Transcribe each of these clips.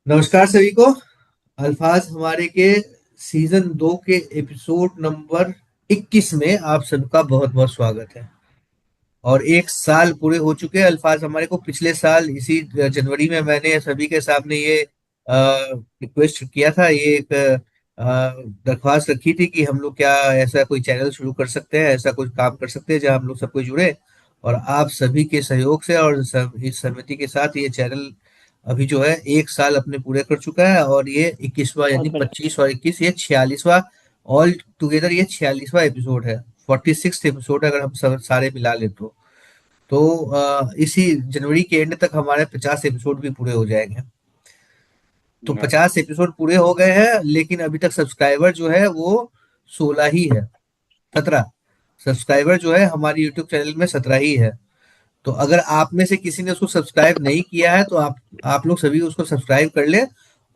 नमस्कार सभी को। अल्फाज हमारे के सीजन 2 के एपिसोड नंबर 21 में आप सबका बहुत बहुत स्वागत है। और एक साल पूरे हो चुके हैं अल्फाज हमारे को। पिछले साल इसी जनवरी में मैंने सभी के सामने ये रिक्वेस्ट किया था, ये एक दरख्वास्त रखी थी कि हम लोग क्या ऐसा कोई चैनल शुरू कर सकते हैं, ऐसा कुछ काम कर सकते हैं जहां हम लोग सब कोई जुड़े। और आप सभी के सहयोग से और इस समिति के साथ ये चैनल अभी जो है एक साल अपने पूरे कर चुका है। और ये 21वां, बहुत यानी बढ़िया। 25 और 21, ये 46वां, ऑल टुगेदर ये 46वां एपिसोड है। 46 एपिसोड अगर हम सब सारे मिला ले तो इसी जनवरी के एंड तक हमारे 50 एपिसोड भी पूरे हो जाएंगे। तो हाँ, 50 एपिसोड पूरे हो गए हैं, लेकिन अभी तक सब्सक्राइबर जो है वो 16 ही है। 17 सब्सक्राइबर जो है हमारी यूट्यूब चैनल में 17 ही है। तो अगर आप में से किसी ने उसको सब्सक्राइब नहीं किया है तो आप लोग सभी उसको सब्सक्राइब कर ले।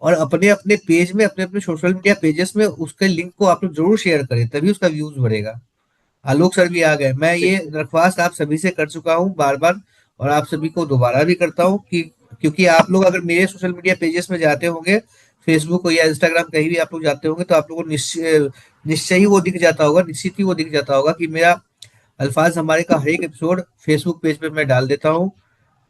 और अपने अपने पेज में, अपने अपने सोशल मीडिया पेजेस में उसके लिंक को आप लोग जरूर शेयर करें, तभी उसका व्यूज बढ़ेगा। आलोक सर भी आ गए। मैं ये बिल्कुल। दरख्वास्त आप सभी से कर चुका हूँ बार बार, और आप सभी को दोबारा भी करता हूँ कि क्योंकि आप लोग अगर मेरे सोशल मीडिया पेजेस में जाते होंगे, फेसबुक या इंस्टाग्राम कहीं भी आप लोग जाते होंगे, तो आप लोगों को निश्चय निश्चय ही वो दिख जाता होगा, निश्चित ही वो दिख जाता होगा कि मेरा अल्फाज हमारे का हर एक एपिसोड फेसबुक पेज पे मैं डाल देता हूँ।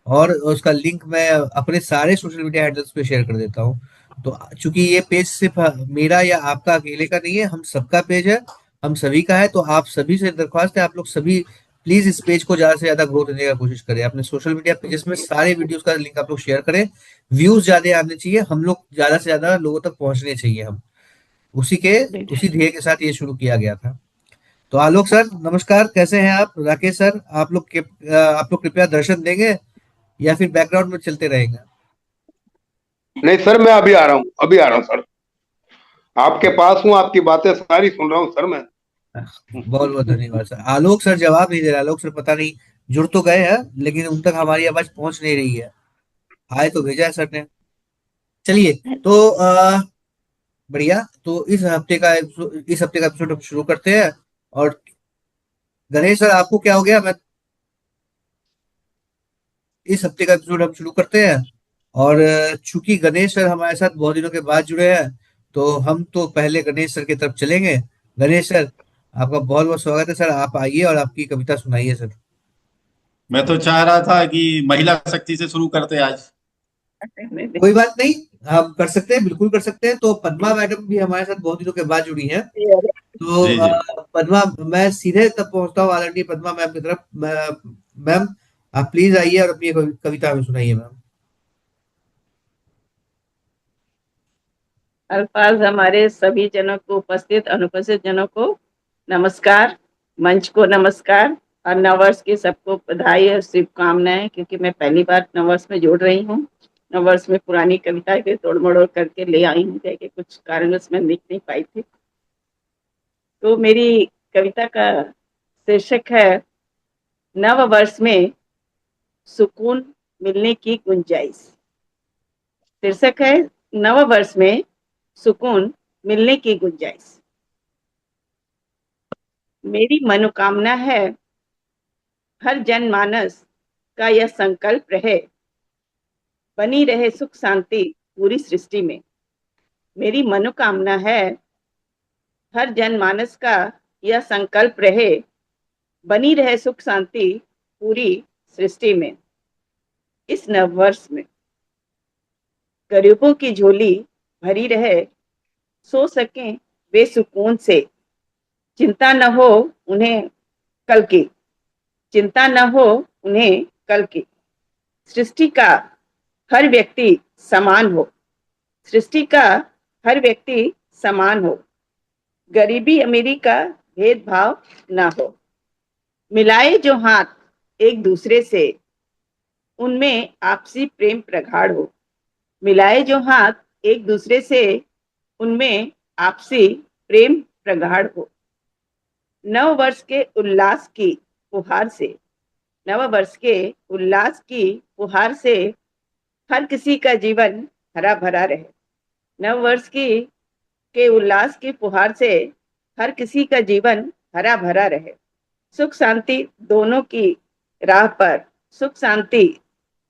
और उसका लिंक मैं अपने सारे सोशल मीडिया हैंडल्स पे शेयर कर देता हूँ। तो चूंकि ये पेज सिर्फ मेरा या आपका अकेले का नहीं है, हम सबका पेज है, हम सभी का है। तो आप सभी से दरख्वास्त है, आप लोग सभी प्लीज इस पेज को ज्यादा से ज्यादा ग्रोथ देने का कोशिश करें। अपने सोशल मीडिया पेजेस में सारे वीडियोस का लिंक आप लोग शेयर करें। व्यूज ज्यादा आने चाहिए, हम लोग ज्यादा से ज्यादा लोगों तक पहुंचने चाहिए। हम उसी के बिल्कुल। उसी ध्येय के साथ ये शुरू किया गया था। तो आलोक सर नमस्कार, कैसे हैं आप? राकेश सर, आप लोग कृपया दर्शन देंगे या फिर बैकग्राउंड में चलते रहेंगे? नहीं सर, मैं अभी आ रहा हूँ, अभी आ रहा हूँ सर। आपके पास हूँ, आपकी बातें सारी सुन रहा हूँ सर मैं। बहुत बहुत धन्यवाद सर। आलोक सर जवाब नहीं दे रहा। आलोक सर पता नहीं, जुड़ तो गए हैं लेकिन उन तक हमारी आवाज पहुंच नहीं रही है। हाय तो भेजा है सर ने। चलिए, तो बढ़िया। तो इस हफ्ते का एपिसोड हम शुरू करते हैं। और गणेश सर, आपको क्या हो गया? मैं इस हफ्ते का एपिसोड हम शुरू करते हैं। और चूंकि गणेश सर हमारे साथ बहुत दिनों के बाद जुड़े हैं, तो हम तो पहले गणेश सर की तरफ चलेंगे। गणेश सर, आपका बहुत बहुत स्वागत है सर। आप आइए और आपकी कविता सुनाइए सर। मैं तो चाह रहा था कि महिला शक्ति से शुरू करते आज। कोई बात नहीं, हम कर सकते हैं, बिल्कुल कर सकते हैं। तो पद्मा मैडम भी हमारे साथ बहुत दिनों के बाद जुड़ी हैं। तो जी जी। पद्मा, मैं सीधे तब पहुंचता हूँ आदरणीय पद्मा मैम की तरफ। मैम, आप प्लीज आइए और अपनी कविता हमें सुनाइए मैम। अल्फाज हमारे सभी जनों को, उपस्थित अनुपस्थित जनों को नमस्कार। मंच को नमस्कार। और नववर्ष की सबको बधाई और शुभकामनाएं, क्योंकि मैं पहली बार नववर्ष में जोड़ रही हूँ। नववर्ष में पुरानी कविता के तोड़ मड़ोड़ करके ले आई हूँ, कि कुछ कारणवश मैं लिख नहीं पाई थी। तो मेरी कविता का शीर्षक है नव वर्ष में सुकून मिलने की गुंजाइश। शीर्षक है नव वर्ष में सुकून मिलने की गुंजाइश। मेरी मनोकामना है हर जनमानस का यह संकल्प रहे, बनी रहे सुख शांति पूरी सृष्टि में। मेरी मनोकामना है हर जनमानस का यह संकल्प रहे, बनी रहे सुख शांति पूरी सृष्टि में। इस नव वर्ष में गरीबों की झोली भरी रहे, सो सकें वे सुकून से। चिंता न हो उन्हें कल की, चिंता न हो उन्हें कल की। सृष्टि का हर व्यक्ति समान हो, सृष्टि का हर व्यक्ति समान हो। गरीबी अमीरी का भेदभाव न हो। मिलाए जो हाथ एक दूसरे से, उनमें आपसी प्रेम प्रगाढ़ हो। मिलाए जो हाथ एक दूसरे से, उनमें आपसी प्रेम प्रगाढ़ हो। नव वर्ष के उल्लास की फुहार से, नव वर्ष के उल्लास की फुहार से हर किसी का जीवन हरा भरा रहे। नव वर्ष की के उल्लास की फुहार से हर किसी का जीवन हरा भरा रहे। सुख शांति दोनों की राह पर, सुख शांति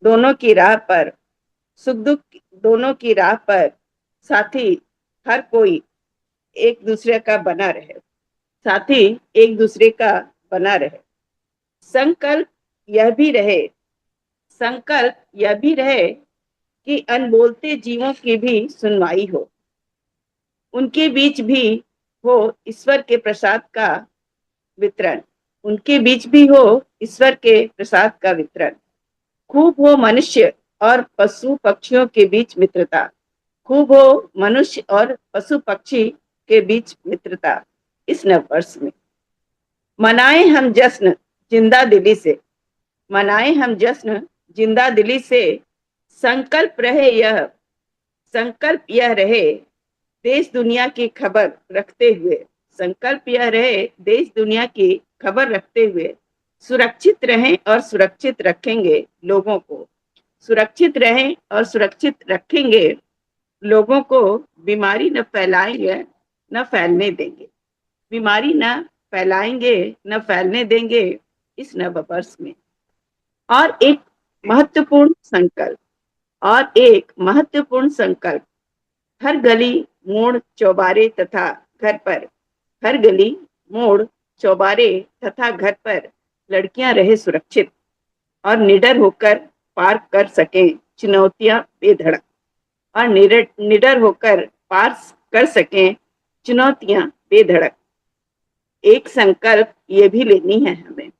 दोनों की राह पर सुख दुख दोनों की राह पर साथी हर कोई एक दूसरे का बना रहे, साथी एक दूसरे का बना रहे। संकल्प यह भी रहे, संकल्प यह भी रहे कि अनबोलते जीवों की भी सुनवाई हो, उनके बीच भी हो ईश्वर के प्रसाद का वितरण, उनके बीच भी हो ईश्वर के प्रसाद का वितरण। खूब हो मनुष्य और पशु पक्षियों के बीच मित्रता, खूब हो मनुष्य और पशु पक्षी के बीच मित्रता इस नववर्ष में। मनाएं हम जश्न जिंदा दिली से, मनाएं हम जश्न जिंदा दिली से। संकल्प रहे यह, संकल्प यह रहे देश दुनिया की खबर रखते हुए, संकल्प यह रहे देश दुनिया की खबर रखते हुए सुरक्षित रहें और सुरक्षित रखेंगे लोगों को, सुरक्षित रहें और सुरक्षित रखेंगे लोगों को। बीमारी न फैलाएंगे न फैलने देंगे, बीमारी न फैलाएंगे न फैलने देंगे इस नववर्ष में। और एक महत्वपूर्ण संकल्प, और एक महत्वपूर्ण संकल्प, हर गली मोड़ चौबारे तथा घर पर, हर गली मोड़ चौबारे तथा घर पर लड़कियां रहे सुरक्षित और निडर होकर पार कर सकें चुनौतियां बेधड़क, और निडर होकर पार कर सकें चुनौतियां बेधड़क। एक संकल्प ये भी लेनी है हमें,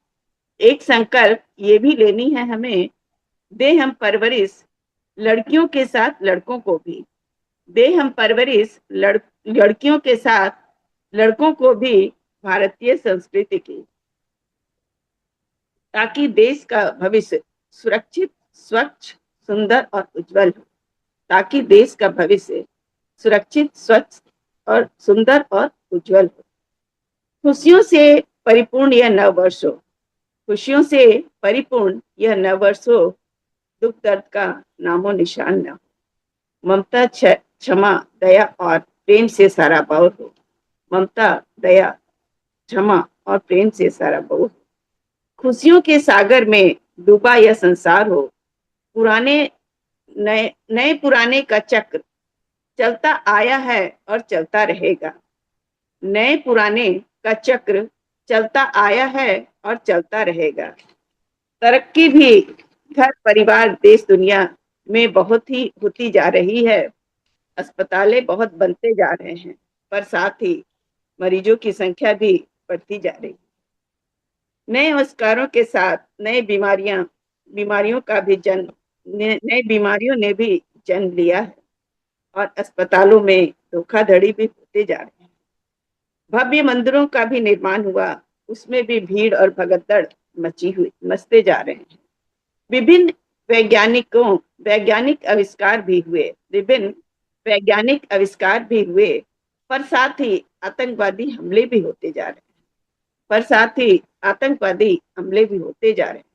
एक संकल्प ये भी लेनी है हमें, दे हम परवरिश लड़कियों के साथ लड़कों को भी, दे हम परवरिश लड़कियों के साथ लड़कों को भी भारतीय संस्कृति की, ताकि देश का भविष्य सुरक्षित स्वच्छ सुंदर और उज्जवल हो, ताकि देश का भविष्य सुरक्षित स्वच्छ और सुंदर और उज्जवल हो। खुशियों से परिपूर्ण यह नववर्ष हो, खुशियों से परिपूर्ण यह नववर्ष हो, दुख दर्द का नामो निशान न हो, ममता क्षमा दया और प्रेम से सारा बाउर हो, ममता दया क्षमा और प्रेम से सारा बाउर हो। खुशियों के सागर में डूबा यह संसार हो, पुराने नए नए पुराने का चक्र चलता आया है और चलता रहेगा, नए पुराने का चक्र चलता आया है और चलता रहेगा। तरक्की भी घर परिवार देश दुनिया में बहुत ही होती जा रही है, अस्पतालें बहुत बनते जा रहे हैं, पर साथ ही मरीजों की संख्या भी बढ़ती जा रही है। नए आविष्कारों के साथ नए बीमारियों का भी जन्म, नए बीमारियों ने भी जन्म लिया है, और अस्पतालों में धोखाधड़ी भी होते जा रहे हैं। भव्य मंदिरों का भी निर्माण हुआ, उसमें भी भीड़ और भगदड़ मचते जा रहे हैं। विभिन्न वैज्ञानिक आविष्कार भी हुए, विभिन्न वैज्ञानिक आविष्कार भी हुए, पर साथ ही आतंकवादी हमले भी होते जा रहे हैं, पर साथ ही आतंकवादी हमले भी होते जा रहे हैं।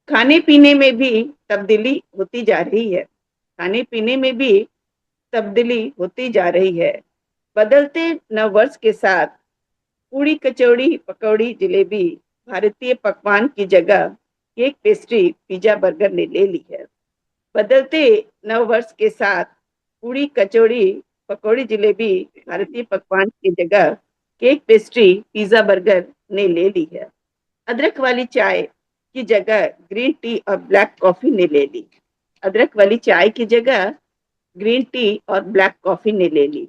खाने पीने में भी तब्दीली होती जा रही है, खाने पीने में भी तब्दीली होती जा रही है। बदलते नववर्ष के साथ पूड़ी कचौड़ी पकौड़ी जलेबी भारतीय पकवान की जगह केक पेस्ट्री पिज्जा बर्गर ने ले ली है। बदलते नववर्ष के साथ पूड़ी कचौड़ी पकौड़ी जलेबी भारतीय पकवान की जगह केक पेस्ट्री पिज्जा बर्गर ने ले ली है। अदरक वाली चाय की जगह ग्रीन टी और ब्लैक कॉफी ने ले ली, अदरक वाली चाय की जगह ग्रीन टी और ब्लैक कॉफी ने ले ली।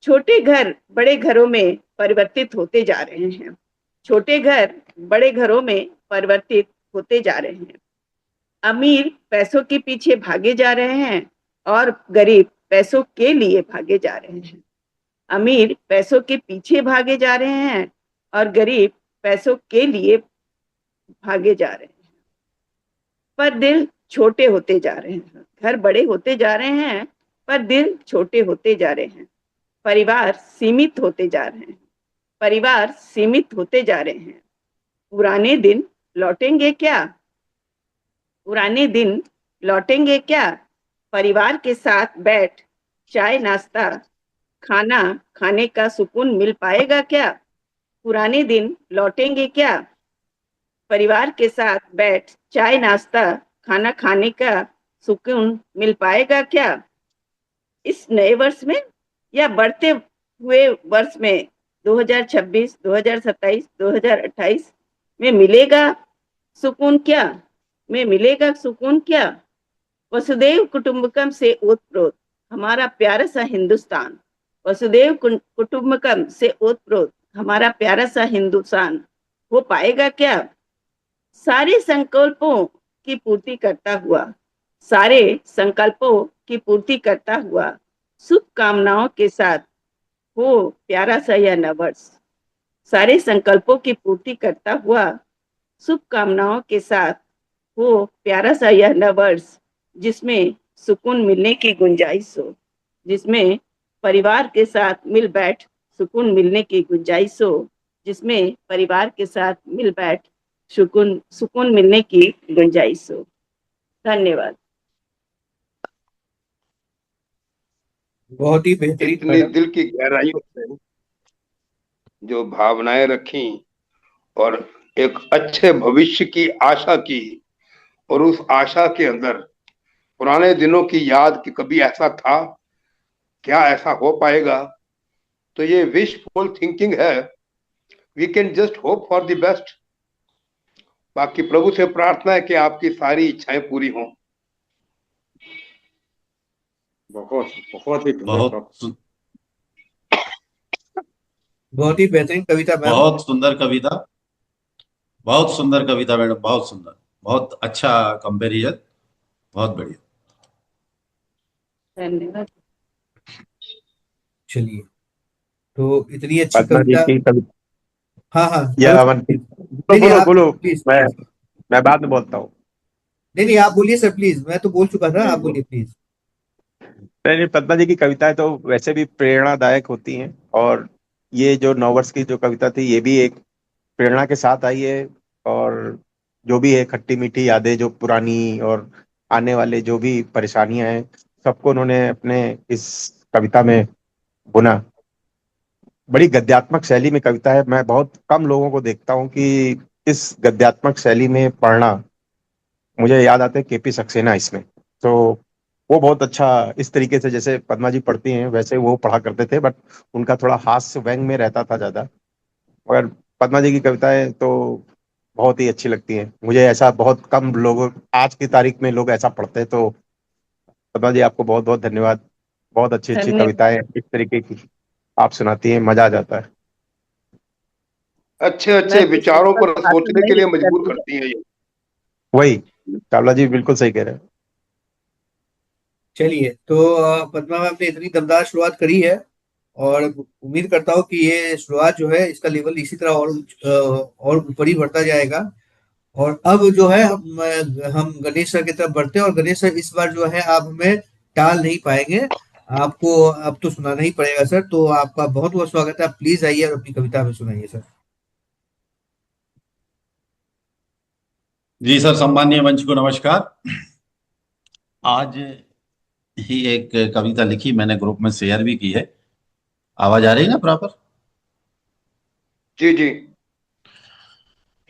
छोटे घर बड़े घरों में परिवर्तित होते जा रहे हैं, छोटे घर बड़े घरों में परिवर्तित होते जा रहे हैं। अमीर पैसों के पीछे भागे जा रहे हैं और गरीब पैसों के लिए भागे जा रहे हैं। अमीर पैसों के पीछे भागे जा रहे हैं और गरीब पैसों के लिए भागे जा रहे हैं। पर दिल छोटे होते जा रहे हैं, घर बड़े होते जा रहे हैं पर दिल छोटे होते जा रहे हैं। परिवार सीमित होते जा रहे हैं, परिवार सीमित होते जा रहे हैं। पुराने दिन लौटेंगे क्या, पुराने दिन लौटेंगे क्या, परिवार के साथ बैठ चाय नाश्ता खाना खाने का सुकून मिल पाएगा क्या, पुराने दिन लौटेंगे क्या, परिवार के साथ बैठ चाय नाश्ता खाना खाने का सुकून मिल पाएगा क्या इस नए वर्ष में, या बढ़ते हुए वर्ष में 2026, 2027, 2028 में मिलेगा सुकून क्या, वसुदेव कुटुंबकम से ओतप्रोत हमारा प्यारा सा हिंदुस्तान, वसुदेव कुटुंबकम से ओतप्रोत हमारा प्यारा सा हिंदुस्तान हो पाएगा क्या सारे संकल्पों की पूर्ति करता हुआ, सारे संकल्पों की पूर्ति करता हुआ, शुभकामनाओं के साथ हो प्यारा सा यह नववर्ष, सारे संकल्पों की पूर्ति करता हुआ, शुभकामनाओं के साथ हो प्यारा सा यह नववर्ष, जिसमें सुकून मिलने की गुंजाइश हो, जिसमें परिवार के साथ मिल बैठ सुकून मिलने की गुंजाइश हो, जिसमें परिवार के साथ मिल बैठ सुकून मिलने की गुंजाइश हो। धन्यवाद। बहुत ही बेहतरीन इतनी मैडम। दिल की गहराइयों से जो भावनाएं रखी और एक अच्छे भविष्य की आशा की, और उस आशा के अंदर पुराने दिनों की याद कि कभी ऐसा था, क्या ऐसा हो पाएगा, तो ये विशफुल थिंकिंग है। We can just hope for the best. बाकी प्रभु से प्रार्थना है कि आपकी सारी इच्छाएं पूरी हों। बहुत बहुत ही बहुत बहुत ही बेहतरीन कविता मैम। बहुत सुंदर कविता, बहुत सुंदर कविता मैडम, बहुत सुंदर, बहुत अच्छा कंपैरिजन, बहुत बढ़िया। धन्यवाद। चलिए, तो इतनी अच्छी पद्मा जी कविता। की कविता हाँ हाँ, या बोलो अवन नहीं बोलो नहीं, बोलो आप बोलो, प्लीज मैं प्लीज। मैं बाद में बोलता हूँ। नहीं नहीं, आप बोलिए सर प्लीज, मैं तो बोल चुका था, आप बोलिए प्लीज। नहीं नहीं, पद्मा जी की कविताएं तो वैसे भी प्रेरणादायक होती हैं, और ये जो नौवर्स की जो कविता थी ये भी एक प्रेरणा के साथ आई है। और जो भी है खट्टी मीठी यादें जो पुरानी और आने वाले जो भी परेशानियां हैं, सबको उन्होंने अपने इस कविता में बुना। बड़ी गद्यात्मक शैली में कविता है। मैं बहुत कम लोगों को देखता हूँ कि इस गद्यात्मक शैली में पढ़ना। मुझे याद आते हैं केपी सक्सेना इसमें। तो वो बहुत अच्छा इस तरीके से जैसे पद्मा जी पढ़ती हैं वैसे वो पढ़ा करते थे, बट उनका थोड़ा हास्य व्यंग में रहता था ज्यादा। मगर पद्मा जी की कविताएं तो बहुत ही अच्छी लगती हैं मुझे। ऐसा बहुत कम लोग आज की तारीख में लोग ऐसा पढ़ते हैं। तो पद्मा जी आपको बहुत बहुत धन्यवाद। बहुत अच्छी अच्छी धन्यवाद। कविताएं इस तरीके की आप सुनाती हैं, मजा आ जाता है। अच्छे मैं अच्छे तो विचारों सिंपल पर भाषा सोचने में के ही लिए उत्तर मजबूर दिया। करती हैं ये। वही, चावला जी बिल्कुल सही कह रहे हैं। चलिए, तो पद्मा मैम ने इतनी दमदार शुरुआत करी है, और उम्मीद करता हूँ कि ये शुरुआत जो है इसका लेवल इसी तरह और ऊपर ही बढ़ता जाएगा। और अब जो है हम गणेश सर की तरफ बढ़ते हैं, और गणेश सर इस बार जो है आप हमें टाल नहीं पाएंगे। आपको अब तो सुनाना ही पड़ेगा सर, तो आपका बहुत बहुत स्वागत है। आप प्लीज आइए और अपनी कविता हमें सुनाइए सर। जी सर, सम्मानीय मंच को नमस्कार। आज ही एक कविता लिखी मैंने, ग्रुप में शेयर भी की है। आवाज आ रही है ना प्रॉपर? जी जी।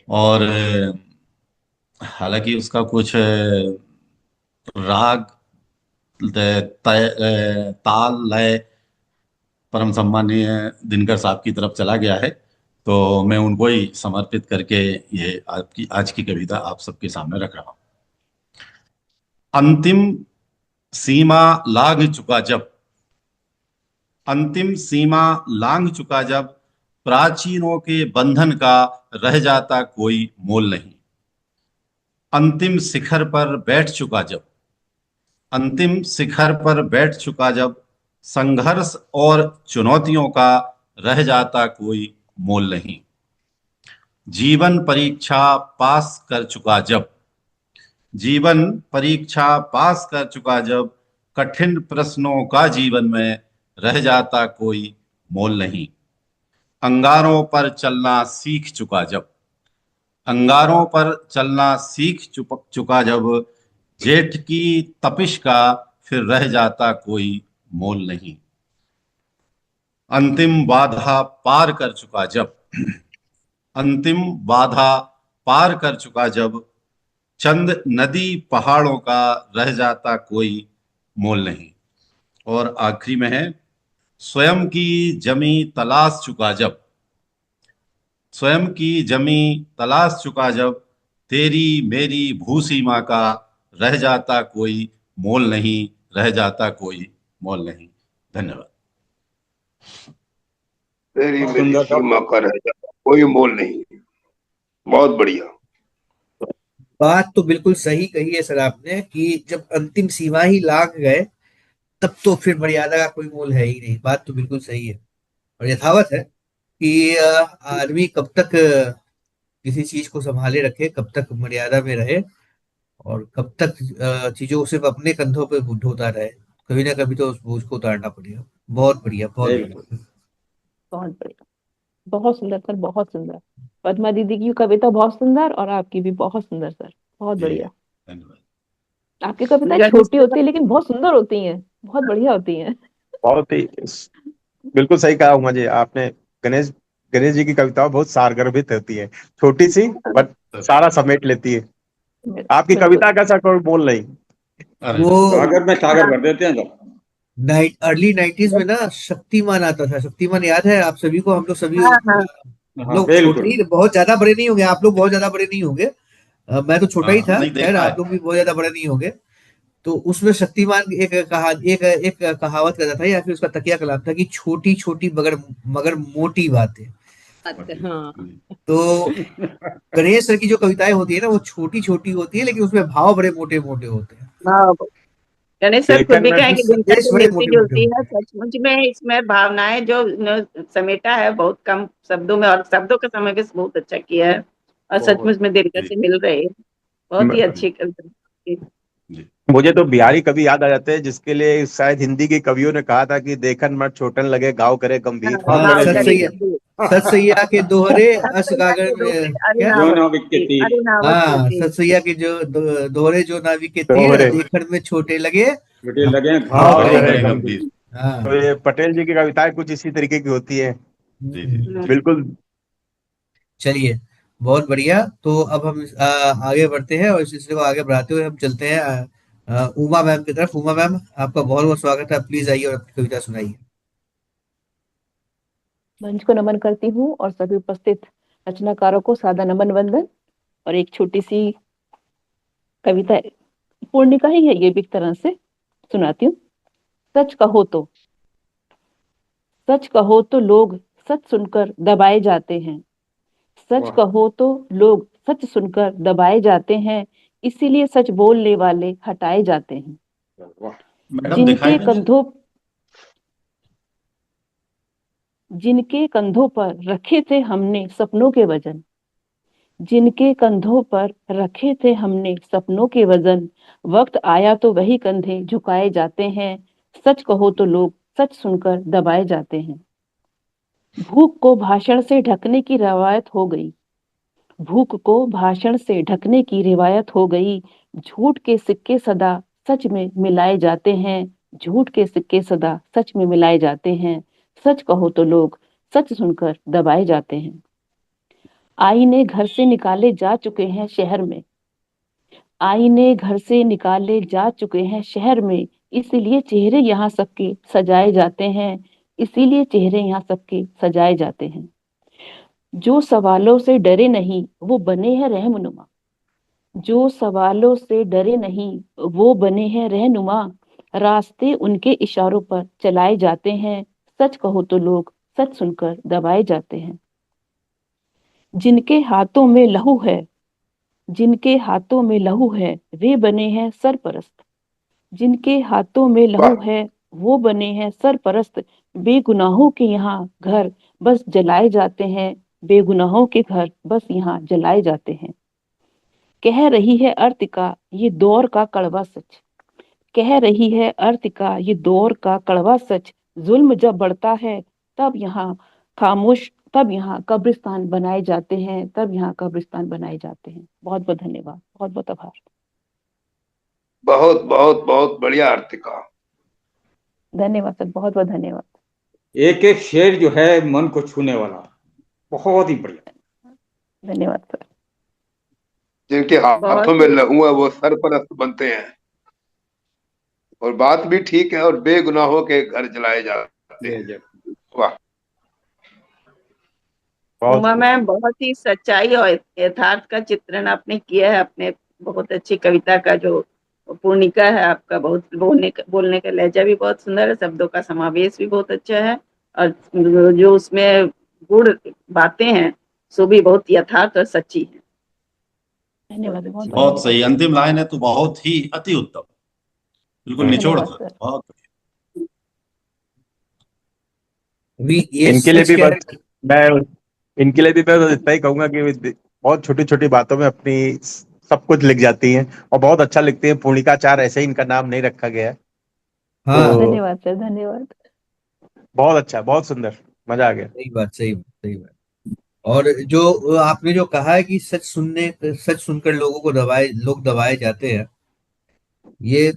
और हालांकि उसका कुछ राग, ताल, लय परम सम्मानीय दिनकर साहब की तरफ चला गया है, तो मैं उनको ही समर्पित करके ये आपकी आज की कविता आप सबके सामने रख रहा हूं। अंतिम सीमा लांघ चुका जब, अंतिम सीमा लांघ चुका जब, प्राचीनों के बंधन का रह जाता कोई मोल नहीं। अंतिम शिखर पर बैठ चुका जब, अंतिम शिखर पर बैठ चुका जब, संघर्ष और चुनौतियों का रह जाता कोई मोल नहीं। जीवन परीक्षा पास कर चुका जब, जीवन परीक्षा पास कर चुका जब, कठिन प्रश्नों का जीवन में रह जाता कोई मोल नहीं। अंगारों पर चलना सीख चुका जब, अंगारों पर चलना सीख चुका जब, जेठ की तपिश का फिर रह जाता कोई मोल नहीं। अंतिम बाधा पार कर चुका जब, अंतिम बाधा पार कर चुका जब, चंद नदी पहाड़ों का रह जाता कोई मोल नहीं। और आखिरी में है, स्वयं की जमी तलाश चुका जब, स्वयं की जमी तलाश चुका जब, तेरी मेरी भूसीमा का रह जाता कोई मोल नहीं, रह जाता कोई मोल नहीं। धन्यवाद। तेरी बहुत मेरी सुंदर था। सीमा का रह जाता कोई मोल नहीं। बहुत बढ़िया। बात तो बिल्कुल सही कही है सर आपने कि जब अंतिम सीमा ही लांघ गए तब तो फिर मर्यादा का कोई मोल है ही नहीं। बात तो बिल्कुल सही है और यथावत है कि आदमी कब तक किसी चीज को संभाले रखे, कब तक मर्यादा में रहे और कब तक चीजों को सिर्फ अपने कंधों पे ढोता रहे। कभी ना कभी तो उस बोझ को उतारना पड़ेगा। बहुत बढ़िया, बहुत बिल्कुल। बढ़िया। बहुत बढ़िया, बहुत सुंदर सर, बहुत सुंदर। पद्मा दीदी की कविता बहुत सुंदर और आपकी भी बहुत सुंदर सर, बहुत जी, बढ़िया। धन्यवाद। आपकी कविताएं गणेश छोटी होती है लेकिन बहुत सुंदर होती हैं, बहुत बढ़िया होती हैं। बहुत ही बिल्कुल सही कहा उमा जी आपने। गणेश गणेश जी की कविताएं बहुत सारगर्भित होती है, छोटी सी बट सारा समेट लेती है। आपकी बिल्कुल। कविता का ऐसा कोई बोल नहीं। अरे वो सागर में सागर भर देते हैं तो। अर्ली 90s में ना शक्तिमान आता था। शक्तिमान याद है आप सभी को? हम लोग सभी, हाँ हाँ हम हाँ लोग छोटे बिल्कुल। ही, बहुत ज्यादा बड़े नहीं होंगे, आप लोग बहुत ज्यादा बड़े नहीं होंगे। मैं तो छोटा ही हाँ, था, नहीं खैर देखा आप है। लोग भी बहुत ज्यादा बड़े नहीं होंगे। तो उसमें शक्तिमान एक कहावत कहता था या फिर उसका तकिया कलाम था कि छोटी छोटी मगर मगर मोटी बातें। हाँ। तो गणेश सर की जो कविताएं होती है ना वो छोटी छोटी होती है लेकिन उसमें भाव बड़े मोटे मोटे होते हैं। हाँ, गणेश सर खुद लेकिन भी कहेंगे दुनिया संदेश से बड़े मिलती मोटे मोटे जुलती होते है, हैं। सचमुच में इसमें भावनाएं जो समेटा है बहुत कम शब्दों में, और शब्दों का समय बहुत अच्छा किया है और बहुत सचमुच में दिलकश जी से मिल रहे हैं। बहुत ही म- अच्छी कविता। जी। मुझे तो बिहारी कवि याद आ जाते हैं जिसके लिए शायद हिंदी के कवियों ने कहा था कि देखन मत छोटन लगे घाव करे गंभीर। हाँ हाँ, हाँ, सत करी सैया, गंभीर। सत सैया के दोहरे सब अस सैया गागर के में दोहरे अरे क्या। जो नावत नाविक के के, तीर। अरे नावत के हाँ, तीर। सत सैया के जो दोहरे जो नावी के तीर दोहरे देखण में छोटे लगे बेटे लगे भाव घाव घाव करे करे करे भावरे गंभीर। गंभीर। गंभीर। गंभीर। तो हाँ। ये पटेल जी की कविताएं कुछ इसी तरीके की होती है। जी जी। हम्म। बिल्कुल। चलिए, बहुत बढ़िया। तो अब हम आगे बढ़ते हैं और इस सिलसिले को आगे बढ़ाते हुए हम चलते हैं उमा मैम की तरफ। उमा मैम, आपका बहुत बहुत स्वागत है। प्लीज आइए और अपनी कविता सुनाइए। मंच को नमन करती हूँ और सभी उपस्थित रचनाकारों को सादा नमन वंदन। और एक छोटी सी कविता, पूर्णिका ही है ये भी एक तरह से, सुनाती हूँ। सच कहो तो, सच कहो तो लोग सच सुनकर दबाए जाते हैं। सच वाह कहो तो लोग सच सुनकर दबाए जाते हैं, इसीलिए सच बोलने वाले हटाए जाते हैं। वाह। मैडम दिखाई जिनके नहीं दे। कंधों जिनके कंधों पर रखे थे हमने सपनों के वजन, जिनके कंधों पर रखे थे हमने सपनों के वजन, वक्त आया तो वही कंधे झुकाए जाते हैं। सच कहो तो लोग सच सुनकर दबाए जाते हैं। भूख को भाषण से ढकने की रवायत हो गई, भूख को भाषण से ढकने की रिवायत हो गई। झूठ के सिक्के सदा सच में मिलाए जाते हैं, झूठ के सिक्के सदा सच में मिलाए जाते हैं। सच कहो तो लोग सच सुनकर दबाए जाते हैं। आईने घर से निकाले जा चुके हैं शहर में, आईने घर से निकाले जा चुके हैं शहर में, इसीलिए चेहरे यहाँ सबके सजाए जाते हैं, इसीलिए चेहरे यहाँ सबके सजाए जाते हैं। जो सवालों से डरे नहीं वो बने हैं रहनुमा, जो सवालों से डरे नहीं वो बने हैं रहनुमा, रास्ते उनके इशारों पर चलाए जाते हैं। सच कहो तो लोग सच सुनकर दबाए जाते हैं। जिनके हाथों में लहू है, जिनके हाथों में लहू है वे बने हैं सरपरस्त, जिनके हाथों में लहू वाह। है वो बने हैं सरपरस्त। बेगुनाहों के यहाँ घर बस जलाए जाते हैं, बेगुनाहों के घर बस यहाँ जलाए जाते हैं। कह रही है अर्तिका ये दौर का कड़वा सच, कह रही है अर्तिका ये दौर का कड़वा सच। जुल्म जब बढ़ता है तब यहाँ खामोश, तब यहाँ कब्रिस्तान बनाए जाते हैं, तब यहाँ कब्रिस्तान बनाए जाते हैं। बहुत बहुत धन्यवाद, बहुत बहुत आभार। बहुत बहुत बहुत बढ़िया अर्तिका। धन्यवाद सर, बहुत बहुत धन्यवाद। एक एक शेर जो है मन को छूने वाला, बहुत ही बढ़िया। धन्यवाद सर। जिनके हाथों बहुत में लहू है वो सरपरस्त बनते हैं। और बात भी ठीक है, और बेगुनाहों के घर जलाए जाते हैं। वाह। बहुत उमा खूब। मैम, बहुत ही सच्चाई और यथार्थ का चित्रण आपने किया है अपने बहुत अच्छी कविता का। जो पूर्णिका है आपका, बहुत बोलने का लहजा भी बहुत सुंदर है, शब्दों का समावेश भी बहुत अच्छा है, और जो उसमें गुण बातें हैं सो भी बहुत यथार्थ और सच्ची है। धन्यवाद, बहुत बहुत सही। अंतिम लाइन है तो बहुत ही अति उत्तम, बिल्कुल निचोड़ धन्यवाद था। सर। बहुत अभी ये इनके लिए सच भी क्या बस है। मैं इनके लिए भी मैं तो इतना ही कहूंगा कि बहुत छोटी छोटी बातों में अपनी सब कुछ लिख जाती हैं, और बहुत अच्छा लिखती हैं। पूर्णिकाचार्य ऐसे ही इनका नाम नहीं रखा गया है। हाँ, तो धन्यवाद सर, धन्यवाद। बहुत अच्छा, बहुत सुंदर, मजा आ गया। सही बात, सही बात, सही बात। और जो आपने जो कहा है कि सच सुनकर लोग दबाए जाते हैं, ये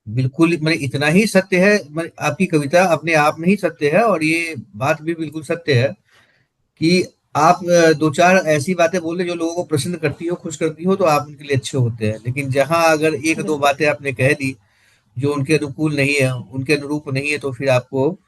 बिल्कुल मतलब इतना ही सत्य है। मतलब आपकी कविता अपने आप में ही सत्य है, और ये बात भी बिल्कुल सत्य है कि आप दो चार ऐसी बातें बोले जो लोगों को प्रसन्न करती हो, खुश करती हो, तो आप उनके लिए अच्छे होते हैं। लेकिन जहां अगर एक दो बिल्कुल, बातें आपने कह दी जो उनके अनुकूल नहीं है, उनके अनुरूप नहीं है, तो फिर आपको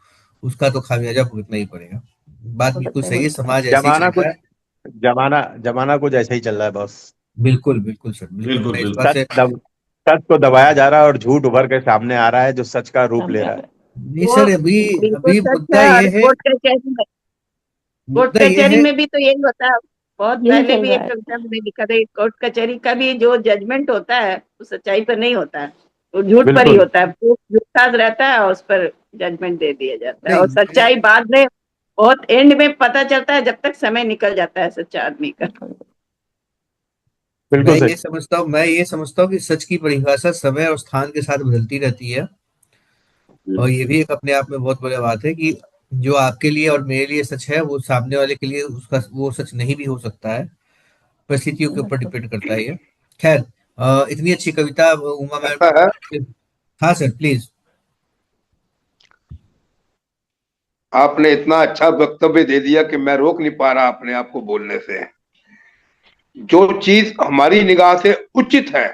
उसका तो खामियाजा भुगतना ही पड़ेगा। बात हो बिल्कुल सकता है, सही हो है, सकता है। समाज ऐसे ही चल जमाना रहा कुछ है। जमाना कुछ ऐसा ही चल रहा है बॉस। बिल्कुल बिल्कुल सर, बिल्कुल बिल्कुल मैं इस बात बिल्कुल। से। सच को दबाया जा रहा है और झूठ उभर के सामने आ रहा है, जो सच का रूप ले सामने आ रहा रहा है। है। नहीं वो सर, अभी बिल्कुल अभी सच मुद्दा है। ये और है, कोर्ट मुद्दा ये कचहरी है। में भी तो यही होता है। बहुत यही पहले चल भी रहा एक है। कविता मैंने लिखा था कि कोर्ट कचहरी का भी जो जजमेंट होता है वो सच्चाई पर नहीं होता है, वो झूठ पर ही बिल्कुल होता है। प्रूफ झूठा रहता है और उस पर जजमेंट दे दिया जाता है, और नहीं सच्चाई बाद में बहुत एंड में पता चलता है, जब तक समय निकल जाता है सच्चा आदमी का। बिल्कुल सही। मैं ये समझता हूँ कि सच की परिभाषा समय और स्थान के साथ बदलती रहती है। और ये भी एक अपने आप में बहुत बड़ी बात है कि जो आपके लिए और मेरे लिए सच है, वो सामने वाले के लिए उसका वो सच नहीं भी हो सकता है। परिस्थितियों के ऊपर बिल्कुल। डिपेंड करता है ये। खैर, इतनी अच्छी कविता उमा ऐसा है, मैम। हाँ सर, प्लीज। आपने इतना अच्छा वक्तव्य दे दिया कि मैं रोक नहीं पा रहा अपने आप को बोलने से। जो चीज हमारी निगाह से उचित है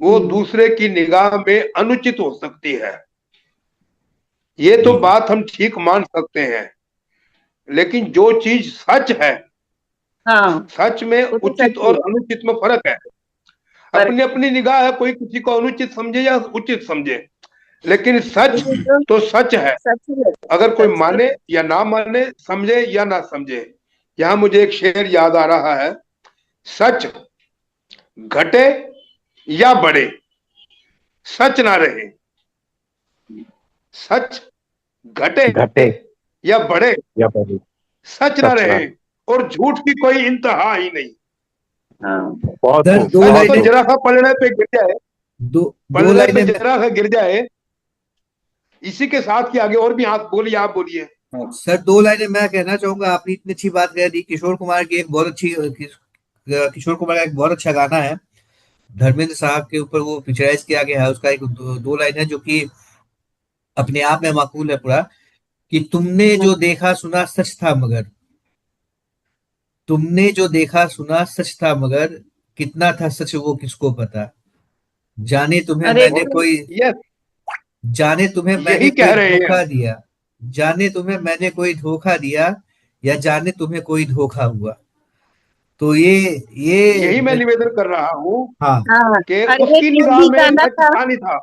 वो दूसरे की निगाह में अनुचित हो सकती है। ये तो बिल्कुल बात हम ठीक मान सकते हैं, लेकिन जो चीज सच है, हाँ, सच में वो तो उचित सच्ची और है। अनुचित में फर्क है। पर अपनी अपनी निगाह है, कोई किसी को अनुचित समझे या उचित समझे, लेकिन सच ये तो तो सच है। सच है। अगर कोई सच तो माने या ना माने, समझे या ना समझे। यहां मुझे एक शेर याद आ रहा है। सच घटे या बढ़े, सच ना रहे। सच घटे घटे या बढ़े, या बने, सच ना सच ना। रहे। और झूठ की कोई इंतहा ही नहीं। हाँ, बहुत सर खूब, दो सच बहुत तो लाइनें, खूब। जरा सा पलड़े पे गिर जाए, दो दो पलड़े पे लाइनें मैं- जरा सा गिर जाए। इसी के साथ कि आगे और भी हाथ बोलिए, आप बोलिए। सर, दो लाइनें मैं कहना चाहूंगा। आपने इतनी अच्छी बात कह दी। किशोर कुमार का एक बहुत अच्छा गाना है, धर्मेंद्र साहब के ऊपर वो पिक्चराइज किया गया है। उसका एक दो लाइन है जो कि अपने आप में माकूल है पूरा, कि तुमने जो देखा सुना सच था, मगर कितना था सच वो किसको पता। जाने तुम्हें अरे मैंने कोई यस, जाने तुम्हें मैंने यही कह कोई रहे हैं। धोखा दिया जाने तुम्हें मैंने कोई धोखा दिया, या जाने तुम्हें कोई धोखा हुआ। तो यही मैं ये निवेदन कर रहा हूँ हाँ, हाँ, कि और एक उसकी ये निगाह भी में गाना सच था। था नहीं था,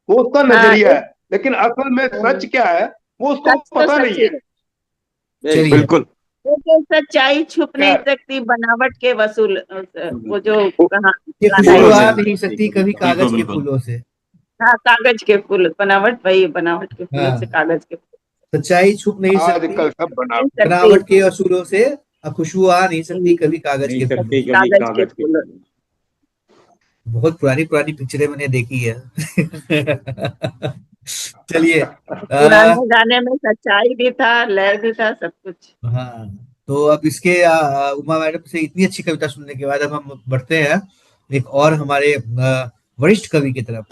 वो उसका हाँ, नजरिया एक है। लेकिन असल में सच क्या है वो उसको सच तो पता सच नहीं ही है। है। चलिए। बिल्कुल। लेकिन सच्चाई छुप नहीं खैर, सकती बनावट के वसूल, वो जो कहा ये गाना है। खुशबू फूलों आ से। नहीं सकती कभी बिल्कुल कागज के बिल्कुल। फूलों से। हाँ, कागज के फूल, बनावट, वही बनावट के फूलों से हाँ, कागज के फूल सच्चाई छुप नहीं सकती आजकल सब बना। नहीं सकती। बनावट के असूलों से, अब खुशबू आ नहीं सकती कभी कागज नहीं के फूलों सकती से। कभी कागज के कागज के फूल। फूल। बहुत पुरानी पुरानी पिक्चरें मैंने देखी है। चलिए। पुराने गाने में सच्चाई भी था, लय भी था, सब कुछ। हाँ, तो अब उमा मैडम से इतनी अच्छी कविता सुनने के बाद अब हम बढ़ते हैं एक और हमारे वरिष्ठ कवि की तरफ,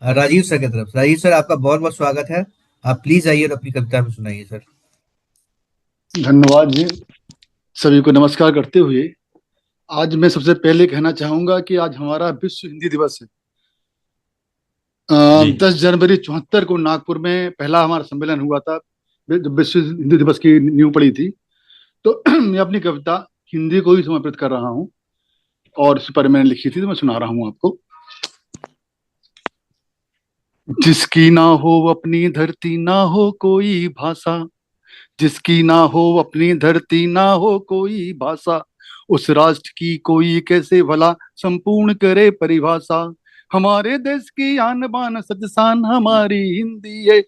राजीव सर की तरफ। राजीव सर, आपका बहुत बहुत स्वागत है। आप प्लीज आइए और अपनी कविता में सुनाइए सर। धन्यवाद जी। सभी को नमस्कार करते हुए आज मैं सबसे पहले कहना चाहूंगा कि आज हमारा विश्व हिंदी दिवस है। जी 10 जनवरी 74 को नागपुर में पहला हमारा सम्मेलन हुआ था, जब विश्व हिंदी दिवस की नींव पड़ी थी। तो मैं अपनी कविता हिंदी को ही समर्पित कर रहा हूँ और इस पर मैंने लिखी थी, तो मैं सुना रहा हूँ आपको। जिसकी ना हो अपनी धरती, ना हो कोई भाषा, जिसकी ना हो अपनी धरती, ना हो कोई भाषा, उस राष्ट्र की कोई कैसे भला संपूर्ण करे परिभाषा। हमारे देश की आन बान सच शान हमारी हिंदी है,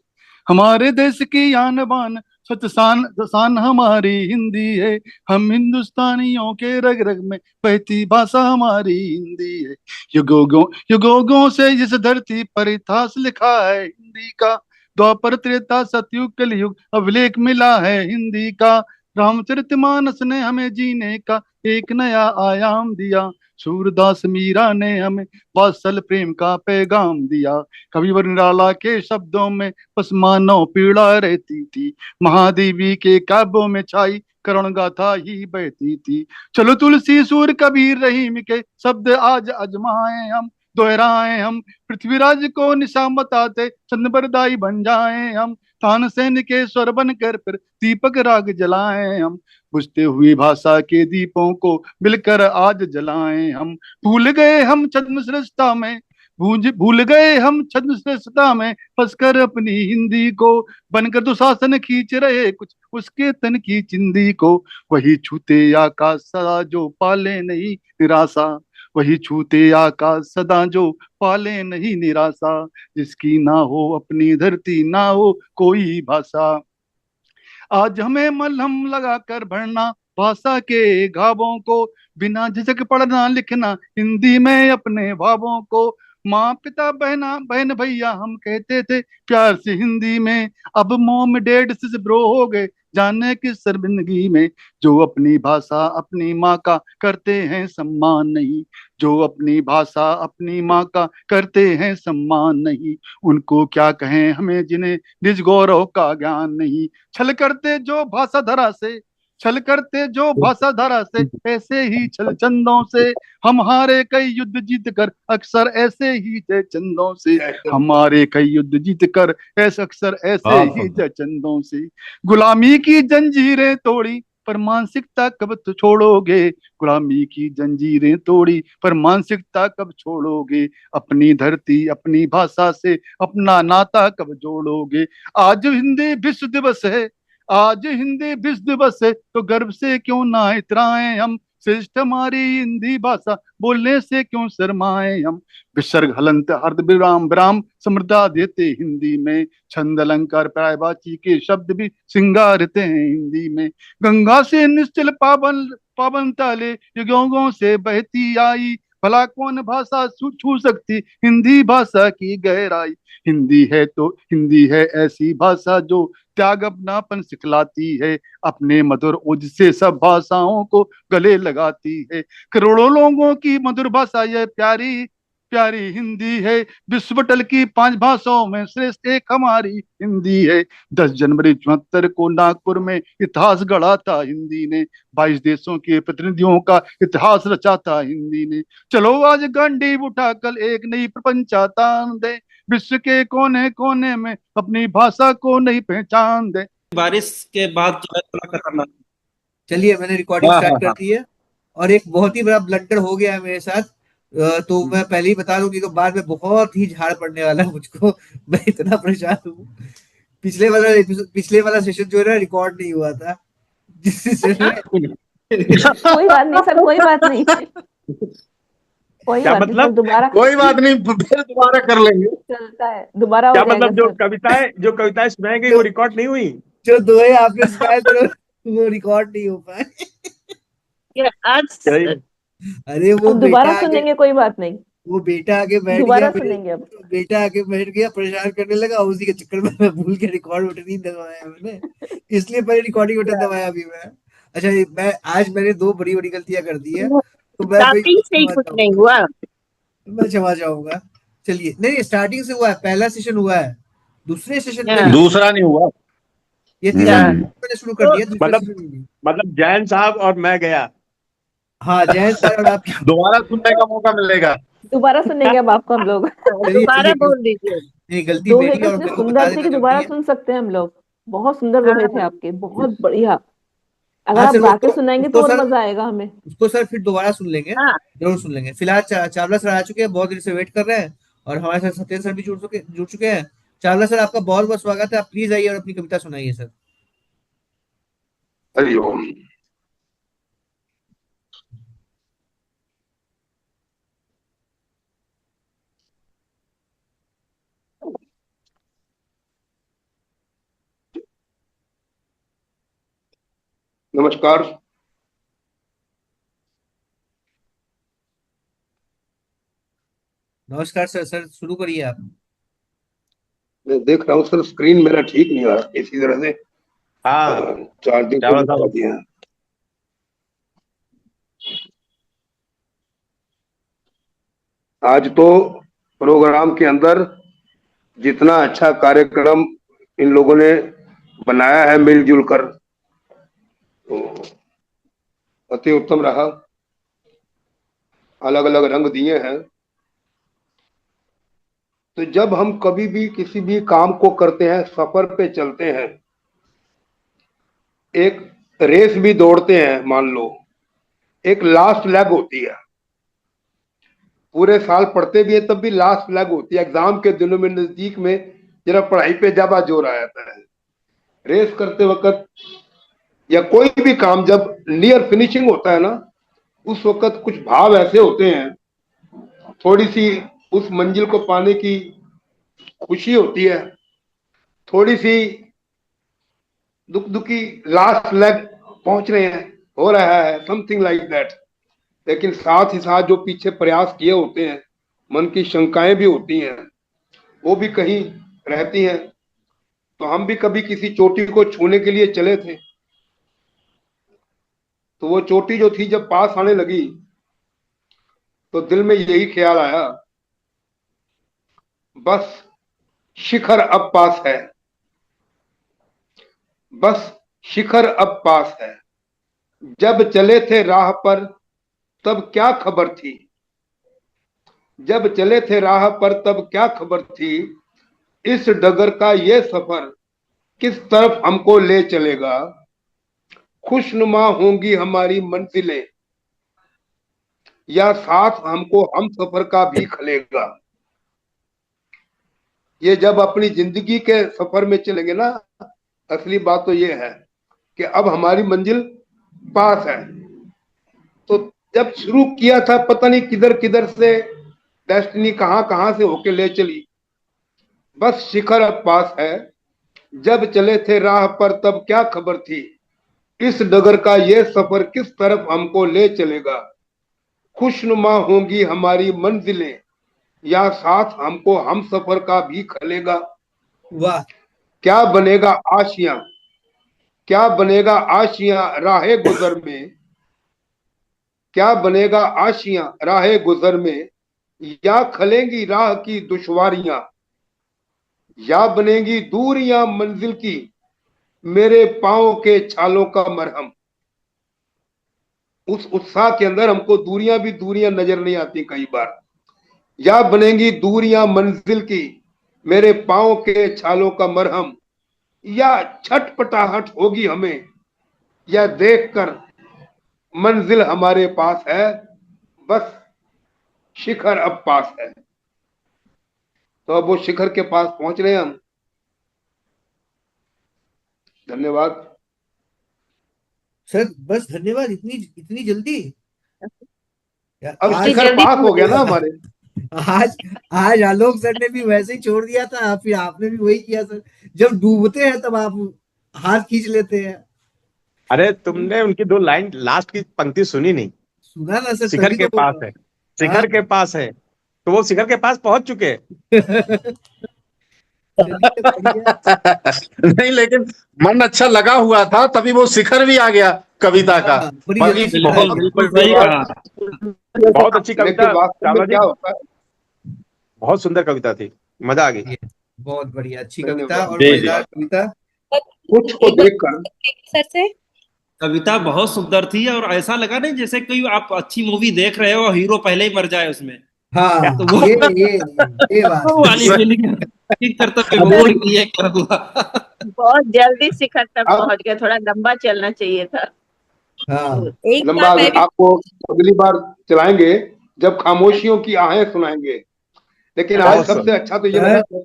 हमारे देश की आन बान सच शान शान हमारी हिंदी है। हम हिंदुस्तानियों के रग रग में बहती भाषा हमारी हिंदी है। युगों युगों से इस धरती पर इतिहास लिखा है हिंदी का, द्वापर त्रेता सतयुग कलयुग अभिलेख मिला है हिंदी का। रामचरितमानस ने हमें जीने का एक नया आयाम दिया, सूरदास मीरा ने हमें वात्सल प्रेम का पैगाम दिया। कविवर निराला के शब्दों में बस मानव पीड़ा रहती थी, महादेवी के काव्यों में छाई करुण गाथा ही बहती थी। चलो तुलसी सूर कबीर रहीम के शब्द आज अजमाए हम, दोहराए हम, पृथ्वीराज को निशान बताते चंद बरदाई बन जाए हम। तानसेन के स्वर बनकर फिर दीपक राग जलाए हम, बुझते हुई भाषा के दीपों को मिलकर आज जलाए हम। भूल गए हम छद्म श्रेष्ठता में, भूल गए हम छद्म श्रेष्ठता में फंसकर अपनी हिंदी को, बनकर दुशासन खींच रहे कुछ उसके तन की चिंदी को। वही छूते आकाश सदा जो पाले नहीं निराशा, वही छूते आकाश सदा जो पाले नहीं निराशा। जिसकी ना हो अपनी धरती, ना हो कोई भाषा। आज हमें मलहम लगा कर भरना भाषा के घावों को, बिना झिझक पढ़ना लिखना हिंदी में अपने भावों को। माँ पिता बहना बहन भैया हम कहते थे प्यार से हिंदी में, अब मोम डैड से ब्रो हो गए जाने किस शर्मिंदगी में। जो अपनी भाषा अपनी माँ का करते हैं सम्मान नहीं, जो अपनी भाषा अपनी माँ का करते हैं सम्मान नहीं, उनको क्या कहें हमें जिन्हें निज गौरव का ज्ञान नहीं। छल करते जो भाषा धरा से, छल करते जो भाषा धारा से, ऐसे ही छल चंदों से हम हारे कई युद्ध जीत कर, अक्सर ऐसे ही जय चंदों से हमारे कई युद्ध जीत कर, ऐसे अक्सर ऐसे ही जय चंदों से। गुलामी की जंजीरें तोड़ी पर मानसिकता कब तो छोड़ोगे, गुलामी की जंजीरें तोड़ी पर मानसिकता कब छोड़ोगे, अपनी धरती अपनी भाषा से अपना नाता कब जोड़ोगे। आज हिंदी विश्व दिवस है, आज हिंदी विश्व दिवस है, तो गर्व से क्यों ना इतराएं हम, श्रेष्ठ हमारी हिंदी भाषा बोलने से क्यों शर्माएं हम। विसर्ग हलंत अर्ध विराम विराम समृद्धा देते हिंदी में, छंद अलंकार प्रायवाची के शब्द भी सिंगारते हैं हिंदी में। गंगा से निश्चल पावन पावन ताले युगों से बहती आई, भला कौन भाषा छू सकती हिंदी भाषा की गहराई। हिंदी है तो हिंदी है ऐसी भाषा जो त्याग अपनापन सिखलाती है, अपने मधुर ओज से सब भाषाओं को गले लगाती है। करोड़ों लोगों की मधुर भाषा यह प्यारी प्यारी हिंदी है, विश्व पटल की 5 भाषाओं में श्रेष्ठ एक हमारी हिंदी है। 10 जनवरी 74 को नागपुर में इतिहास गढ़ा था हिंदी ने, 22 देशों के प्रतिनिधियों का इतिहास रचा था हिंदी ने। चलो आज गांडी उठा कल एक नई प्रपंचाता दे, विश्व के कोने कोने में अपनी भाषा को नहीं पहचान दे। बारिश के बाद जो है थोड़ा खतरनाक। चलिए मैंने रिकॉर्डिंग हाँ, स्टार्ट हाँ, कर दी है, और एक बहुत ही बड़ा ब्लंडर हो गया है मेरे साथ। तो मैं पहले ही बता दूं कि तो बाद में बहुत ही झाड़ पड़ने वाला है मुझको। मैं इतना परेशान हूँ। पिछले वाला सेशन जो है ना रिकॉर्ड नहीं हुआ था, जिस सेशन में कोई बात नहीं सर, कोई बात नहीं, कोई क्या बात नहीं सर, मतलब दोबारा कोई बात नहीं, फिर दोबारा कर लेंगे। चलता है, दोबारा हो क्या जाएगा मतलब जो सर। कविताएं सुनाई गई वो रिकॉर्ड नहीं हुई? जो दोहे आपने सुनाए थे वो रिकॉर्ड नहीं हो पाए। ये आज अरे वो अब दोबारा बेटा आगे, सुनेंगे, कोई बात नहीं, वो बेटा आगे बैठ दोबारा गया, सुनेंगे अब। बेटा आगे बैठ गया, परेशान करने लगा, उसी के चक्कर में मैं भूल के रिकॉर्ड बटन नहीं दबाया मैंने, इसलिए पहले रिकॉर्डिंग बटन दबाया अभी मैं। अच्छा मैं आज मैंने 2 बड़ी बड़ी गलतियां कर दी है, तो मैं स्टार्टिंग से ही कुछ नहीं हुआ। मैं क्षमा चाहूंगा। चलिए नहीं, स्टार्टिंग से हुआ है, पहला सेशन हुआ है, दूसरे सेशन में हाँ। दूसरा नहीं हुआ। ये तीसरा मैंने शुरू कर दिया, दूसरा मतलब सेशन नहीं। मतलब जैन साहब और मैं गया। हाँ जयंत सर और आप दोबारा सुनने का मौका मिलेगा। दोबारा सुनेंगे अब आपको हम लोग। चलिए दोबारा चलिए, बोल दीजिए। नहीं गलती दोहे मेरी तो है और इतने मेरे को बता सुंदर थे देना कि जो दोबारा भी है। सुन सकते हैं हम लोग। बहुत सुंदर दोहे थे हाँ आपके, बहुत बढ़िया। अगर हाँ आप सर, गा के उसको सुनाएंगे तो उसको और सर, मजा आएगा हमें। उसको सर फिर दोबारा सुन लेंगे, हाँ जरूर सुन लेंगे। फिलहाल चावला सर आ चुके हैं, बहुत देर से वेट कर रहे हैं, और हमारे साथ सत्येंद्र सर भी जुड़ चुके हैं। चावला सर आपका बहुत बहुत स्वागत है, आप प्लीज आइए और अपनी कविता सुनाइए सर। हरिओम। नमस्कार। नमस्कार सर, सर शुरू करिए आप। मैं देख रहा हूँ सर, स्क्रीन मेरा ठीक नहीं आ रहा इसी तरह से। हाँ चार्जिंग चावला पे लगा साहब। दिया। आज तो प्रोग्राम के अंदर जितना अच्छा कार्यक्रम इन लोगों ने बनाया है मिलजुल कर, तो अति उत्तम रहा। अलग अलग रंग दिए हैं। तो जब हम कभी भी किसी भी काम को करते हैं, सफर पे चलते हैं, एक रेस भी दौड़ते हैं, मान लो एक लास्ट लेग होती है। पूरे साल पढ़ते भी है तब भी लास्ट लेग होती है। एग्जाम के दिनों में, नजदीक में, जरा पढ़ाई पे ज्यादा जोर आ जाता है। रेस करते वक्त या कोई भी काम जब नियर फिनिशिंग होता है ना, उस वक्त कुछ भाव ऐसे होते हैं, थोड़ी सी उस मंजिल को पाने की खुशी होती है, थोड़ी सी दुख दुखी, लास्ट लेग पहुंच रहे हैं, हो रहा है, समथिंग लाइक दैट। लेकिन साथ ही साथ जो पीछे प्रयास किए होते हैं, मन की शंकाएं भी होती हैं, वो भी कहीं रहती हैं। तो हम भी कभी किसी चोटी को छूने के लिए चले थे, तो वो चोटी जो थी जब पास आने लगी, तो दिल में यही ख्याल आया, बस शिखर अब पास है, बस शिखर अब पास है। जब चले थे राह पर तब क्या खबर थी, जब चले थे राह पर तब क्या खबर थी, इस डगर का ये सफर किस तरफ हमको ले चलेगा। खुशनुमा होंगी हमारी मंजिलें, या साथ हमको हम सफर का भी खलेगा। ये जब अपनी जिंदगी के सफर में चलेंगे ना, असली बात तो ये है कि अब हमारी मंजिल पास है। तो जब शुरू किया था, पता नहीं किधर किधर से डेस्टिनी कहां कहां से होके ले चली। बस शिखर अब पास है, जब चले थे राह पर तब क्या खबर थी, इस डगर का ये सफर किस तरफ हमको ले चलेगा। खुशनुमा होंगी हमारी मंजिलें, या साथ हमको हम सफर का भी खलेगा। वाह। क्या बनेगा आशियां, क्या बनेगा आशियां राहे गुजर में, क्या बनेगा आशियां राहे गुजर में, या खलेंगी राह की दुश्वारियां, या बनेगी दूरियां मंजिल की मेरे पांव के छालों का मरहम। उस उत्साह के अंदर हमको दूरियां भी दूरियां नजर नहीं आती कई बार। या बनेगी दूरियां मंजिल की मेरे पांव के छालों का मरहम, या छटपटाहट होगी हमें यह देखकर मंजिल हमारे पास है, बस शिखर अब पास है। तो अब वो शिखर के पास पहुंच रहे हैं हम। धन्यवाद सर बस धन्यवाद, इतनी इतनी जल्दी यार। अब आज शिखर जल्दी पास हो गया पूछ ना हमारे। आज आज आलोक सर ने भी वैसे ही छोड़ दिया था, फिर आपने भी वही किया सर। जब डूबते हैं तब आप हाथ खींच लेते हैं। अरे तुमने उनकी दो लाइन लास्ट की पंक्ति सुनी नहीं। सुना ना सर, शिखर तभी के तो बोल पास रहा है, हूँ। हाँ। शिखर के पास है, तो वो शिखर के पास पहुंच चुके। चलिए बढ़िया। नहीं लेकिन मन अच्छा लगा हुआ था, तभी वो शिखर भी आ गया कविता का। हाँ बड़ी बाकी जल्दी सीखा है बिल्कुल ये। बहुत बिल्कुल लेकिन सही कहा। बहुत अच्छी कविता वास्तव में चावला जी, क्या होता है। बहुत सुंदर कविता थी, मजा आ गई। ये बहुत बढ़िया, अच्छी कविता धन्यवाद। और जी जी। मजेदार कविता। कुछ को देखकर, सर से कविता बहुत सुंदर थी और ऐसा लगा नहीं जैसे कोई आप अच्छी मूवी देख रहे हो और हीरो पहले ही मर जाए उसमें। हाँ, तो वो ये बात वो वाली है। फीलिंग कि कर्तव्य अभी मोड़ की ये कर हुआ। बहुत जल्दी शिखर तक आप पहुंच गए, थोड़ा लंबा चलना चाहिए था। हाँ, एक लंबा बार मैं भी आपको अगली बार चलाएंगे जब खामोशियों की आहें सुनाएंगे। लेकिन आज बहुत सबसे सर। अच्छा तो ये सर, लगा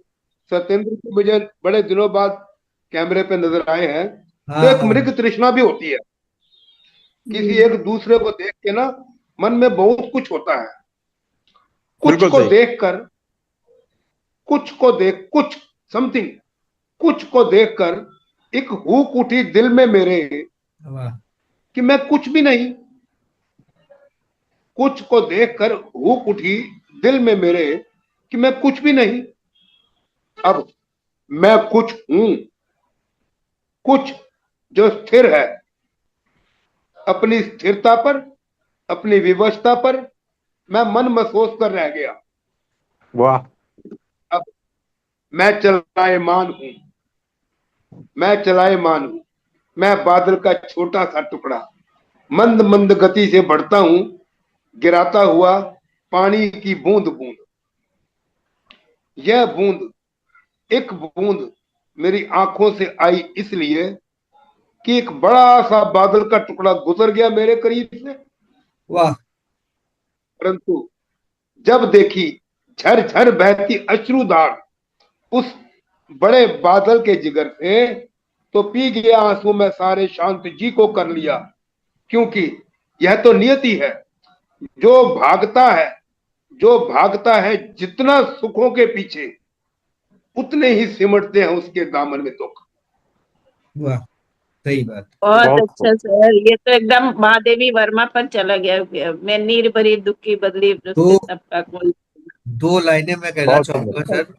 सत्येंद्र की मुझे बड़े दिनों बाद कैमरे पे नजर आए हैं। तो हाँ एक हाँ मृग तृष्णा भी होती है, किसी एक दूसरे को देख के ना मन में बहुत कुछ होता है। कुछ बिल्कुल को सही। देखकर कुछ समथिंग कुछ को देखकर एक हुक उठी दिल में मेरे वाह, कि मैं कुछ भी नहीं। कुछ को देखकर हुक उठी दिल में मेरे कि मैं कुछ भी नहीं। अब मैं कुछ हूं, कुछ जो स्थिर है। अपनी स्थिरता पर, अपनी विवशता पर मैं मन महसूस कर रह गया। वाह। अब मैं चलाएमान हूं, मैं चलाएमान हूं। मैं बादल का छोटा सा टुकड़ा, मंद मंद गति से बढ़ता हूं, गिराता हुआ पानी की बूंद बूंद। यह बूंद, एक बूंद मेरी आंखों से आई इसलिए कि एक बड़ा सा बादल का टुकड़ा गुजर गया मेरे करीब से। वाह, परंतु जब देखी झरझर बहती अश्रुधार उस बड़े बादल के जिगर से, तो पी गया आंसू में सारे, शांत जी को कर लिया। क्योंकि यह तो नियति है, जो भागता है, जो भागता है जितना सुखों के पीछे, उतने ही सिमटते हैं उसके दामन में दुख। वाह, सही बात। बहुत बहुत खूब। अच्छा सर, ये तो एकदम महादेवी वर्मा पर चला गया। मैं नीर भरी दुखी बदली तो उससे सबका कोई। दो लाइनें मैं कहना बहुत सुंदर। चाहूंगा सर।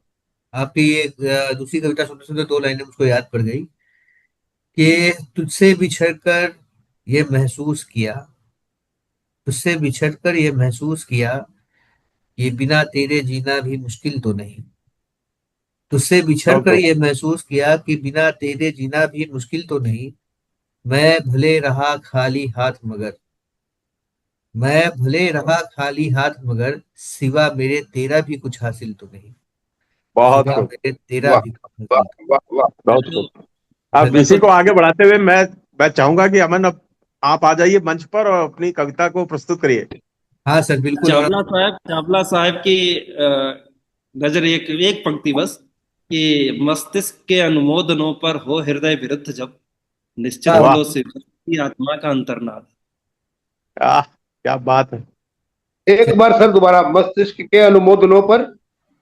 आपकी ये दूसरी कविता सुनते सुनते दो लाइनें मुझको याद पड़ गई कि तुझसे बिछड़ कर ये महसूस किया, तुझसे बिछड़ कर ये महसूस किया, ये बिना तेरे जीना भी मुश्किल तो नहीं। तुझसे बिछड़ बहुत कर खूब। ये महसूस किया कि बिना तेरे जीना भी मुश्किल तो नहीं। मैं भले रहा खाली हाथ मगर, मैं भले रहा खाली हाथ मगर, सिवा मेरे तेरा भी कुछ हासिल तो नहीं। बहुत सिवा खूब। मेरे तेरा वाह भी कुछ वाह हासिल तो वाह वाह। बहुत तो खूब। अब इसी नहीं। को आगे बढ़ाते हुए मैं चाहूंगा कि अमन, अब आप आ जाइए मंच पर और अपनी कविता को प्रस्तुत करिए। हाँ सर, बिल्कुल। और चावला साहब की गजल एक एक पंक्ति बस कि मस्तिष्क के अनुमोदनों पर हो हृदय विरुद्ध जब, निश्चित वाह, वाह। लो स्वीकार की आत्मा का अंतर्नाद। क्या बात है। एक बार सर दोबारा, मस्तिष्क के अनुमोदनों पर।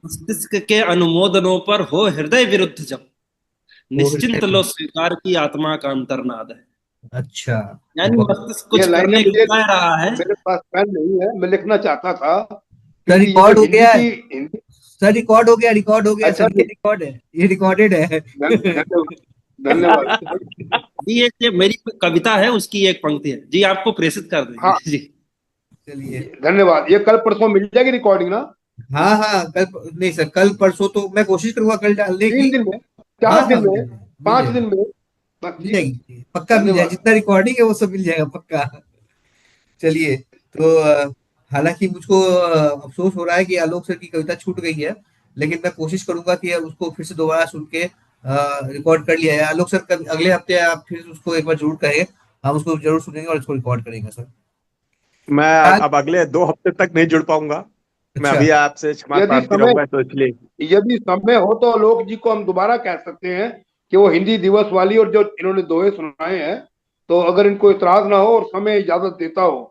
मस्तिष्क के अनुमोदनों पर हो हृदय विरुद्ध जब, वो निश्चिंत लो स्वीकार की आत्मा का अंतर्नाद है। अच्छा, यानी बहुत। मस्तिष्क ये कुछ लाइनें करने को मुझे, कह रहा है। मेरे पास पेन नहीं है, मैं लिखना चाहता था सर क्योंकि ये रिकॉर्ड हो हिंदी गया, की हिंदी। सर रिकॉर्ड हो गया, रिकॉर्ड हो गया अच्छा सर, ये जी, रिकॉर्ड है, ये रिकॉर्डेड है। धन्यवाद धन्यवाद। जी एक ये मेरी कविता है उसकी एक पंक्ति है जी, आपको प्रेषित कर देंगे हाँ जी। चलिए। धन्यवाद। ये कल परसों मिल जाएगी रिकॉर्डिंग ना? हाँ हाँ, कल नहीं सर, कल परसों तो मैं कोशिश करूंगा कल डालने की। 3 दिन में, हाँ चार हाँ, दिन मिल में, जाएगा, मिल 5 दिन जाएगा, में? बस मिल ठीक। जाएगी, पक्का मिल जाएगा, धन्यवाद। जितना रिकॉर्डिंग है वो सब मिल जाएगा पक्का। चलिए। तो हालांकि मुझको अफसोस हो रहा है कि आलोक सर की कविता छूट गई है, लेकिन मैं कोशिश करूंगा कि अब उसको फिर से दोबारा सुन के रिकॉर्ड कर लिया है। आलोक सर कभी अगले हफ्ते आप फिर उसको एक बार जरूर कहें, हम उसको जरूर सुनेंगे और इसको रिकॉर्ड करेंगे सर। मैं आज। अब अगले 2 हफ्ते तक नहीं जुड़ पाऊंगा। मैं अच्छा। अभी आपसे क्षमा यदि प्रार्थी समय रहूंगा, तो इसलिए। यदि समय हो तो आलोक जी को हम दोबारा कह सकते हैं कि वो हिंदी दिवस वाली और जो इन्होंने दोहे सुनाए हैं, तो अगर इनको इतराज ना हो और समय इजाजत देता हो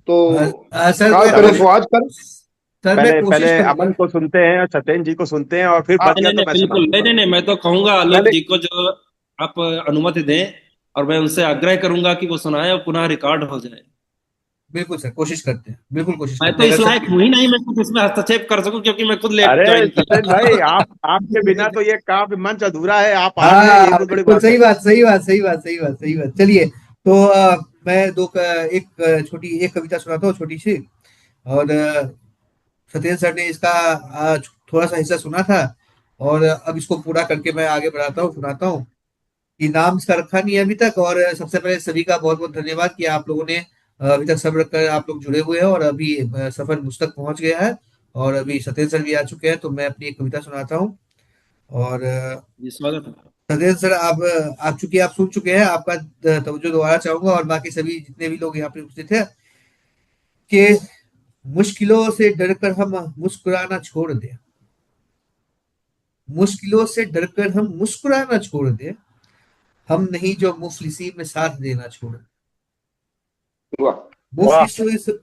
तो सर मैं काल करें चलो, तो कोशिश आज कर। सर मैं पहले कोशिश पहले करूंगा। अमन को सुनते हैं और सत्येंद्र जी को सुनते हैं, और फिर आप बच गया नहीं तो नहीं मैं बिल्कुल नहीं सुनाऊंगा। नहीं नहीं, मैं तो कहूंगा आलोक मैंने जी को जो आप अनुमति दें, और मैं उनसे आग्रह करूंगा कि वो सुनाए और पुनः रिकॉर्ड हो जाए। बिल्कुल सर, कोशिश करते हैं, बिल्कुल कोशिश मैं करते तो हैं इस अगर लायक सर। हूं ही नहीं मैं कुछ इसमें हस्तक्षेप कर सकूं, क्योंकि मैं खुद लेट अरे ज्वाइन सत्येंद्र भाई, किया। आपके बिना तो ये काव्य मंच अधूरा है। आप आ गए, हाँ ये बहुत बड़ी बिल्कुल, बात है। सही बात, सही बात, सही बात, सही बात, सही बात। चलिए। तो मैं एक छोटी एक कविता सुनाता हूँ, छोटी सी। और सत्येंद्र सर ने इसका थोड़ा सा हिस्सा सुना था, और अब इसको पूरा करके मैं आगे बढ़ाता हूँ, सुनाता हूँ। नाम इसका रखा नहीं है अभी तक। और सबसे पहले सभी का बहुत बहुत धन्यवाद कि आप लोगों ने अभी तक सब्र कर आप लोग जुड़े हुए हैं, और अभी सफर मुझ तक पहुंच गया है। और अभी सत्येंद्र सर भी आ चुके हैं, तो मैं अपनी एक कविता सुनाता हूँ। और जी स्वागत है। सत्येंद्र सर, आप सुन चुके हैं, आपका तवज्जो दोबारा चाहूंगा, और बाकी सभी जितने भी लोग यहाँ पे उपस्थित हैं, कि मुश्किलों से डरकर हम मुस्कुराना छोड़ दें, मुश्किलों से डरकर हम मुस्कुराना छोड़ दें, हम नहीं जो मुफलिसी में साथ देना छोड़ दें। वाह, मुफलिसों से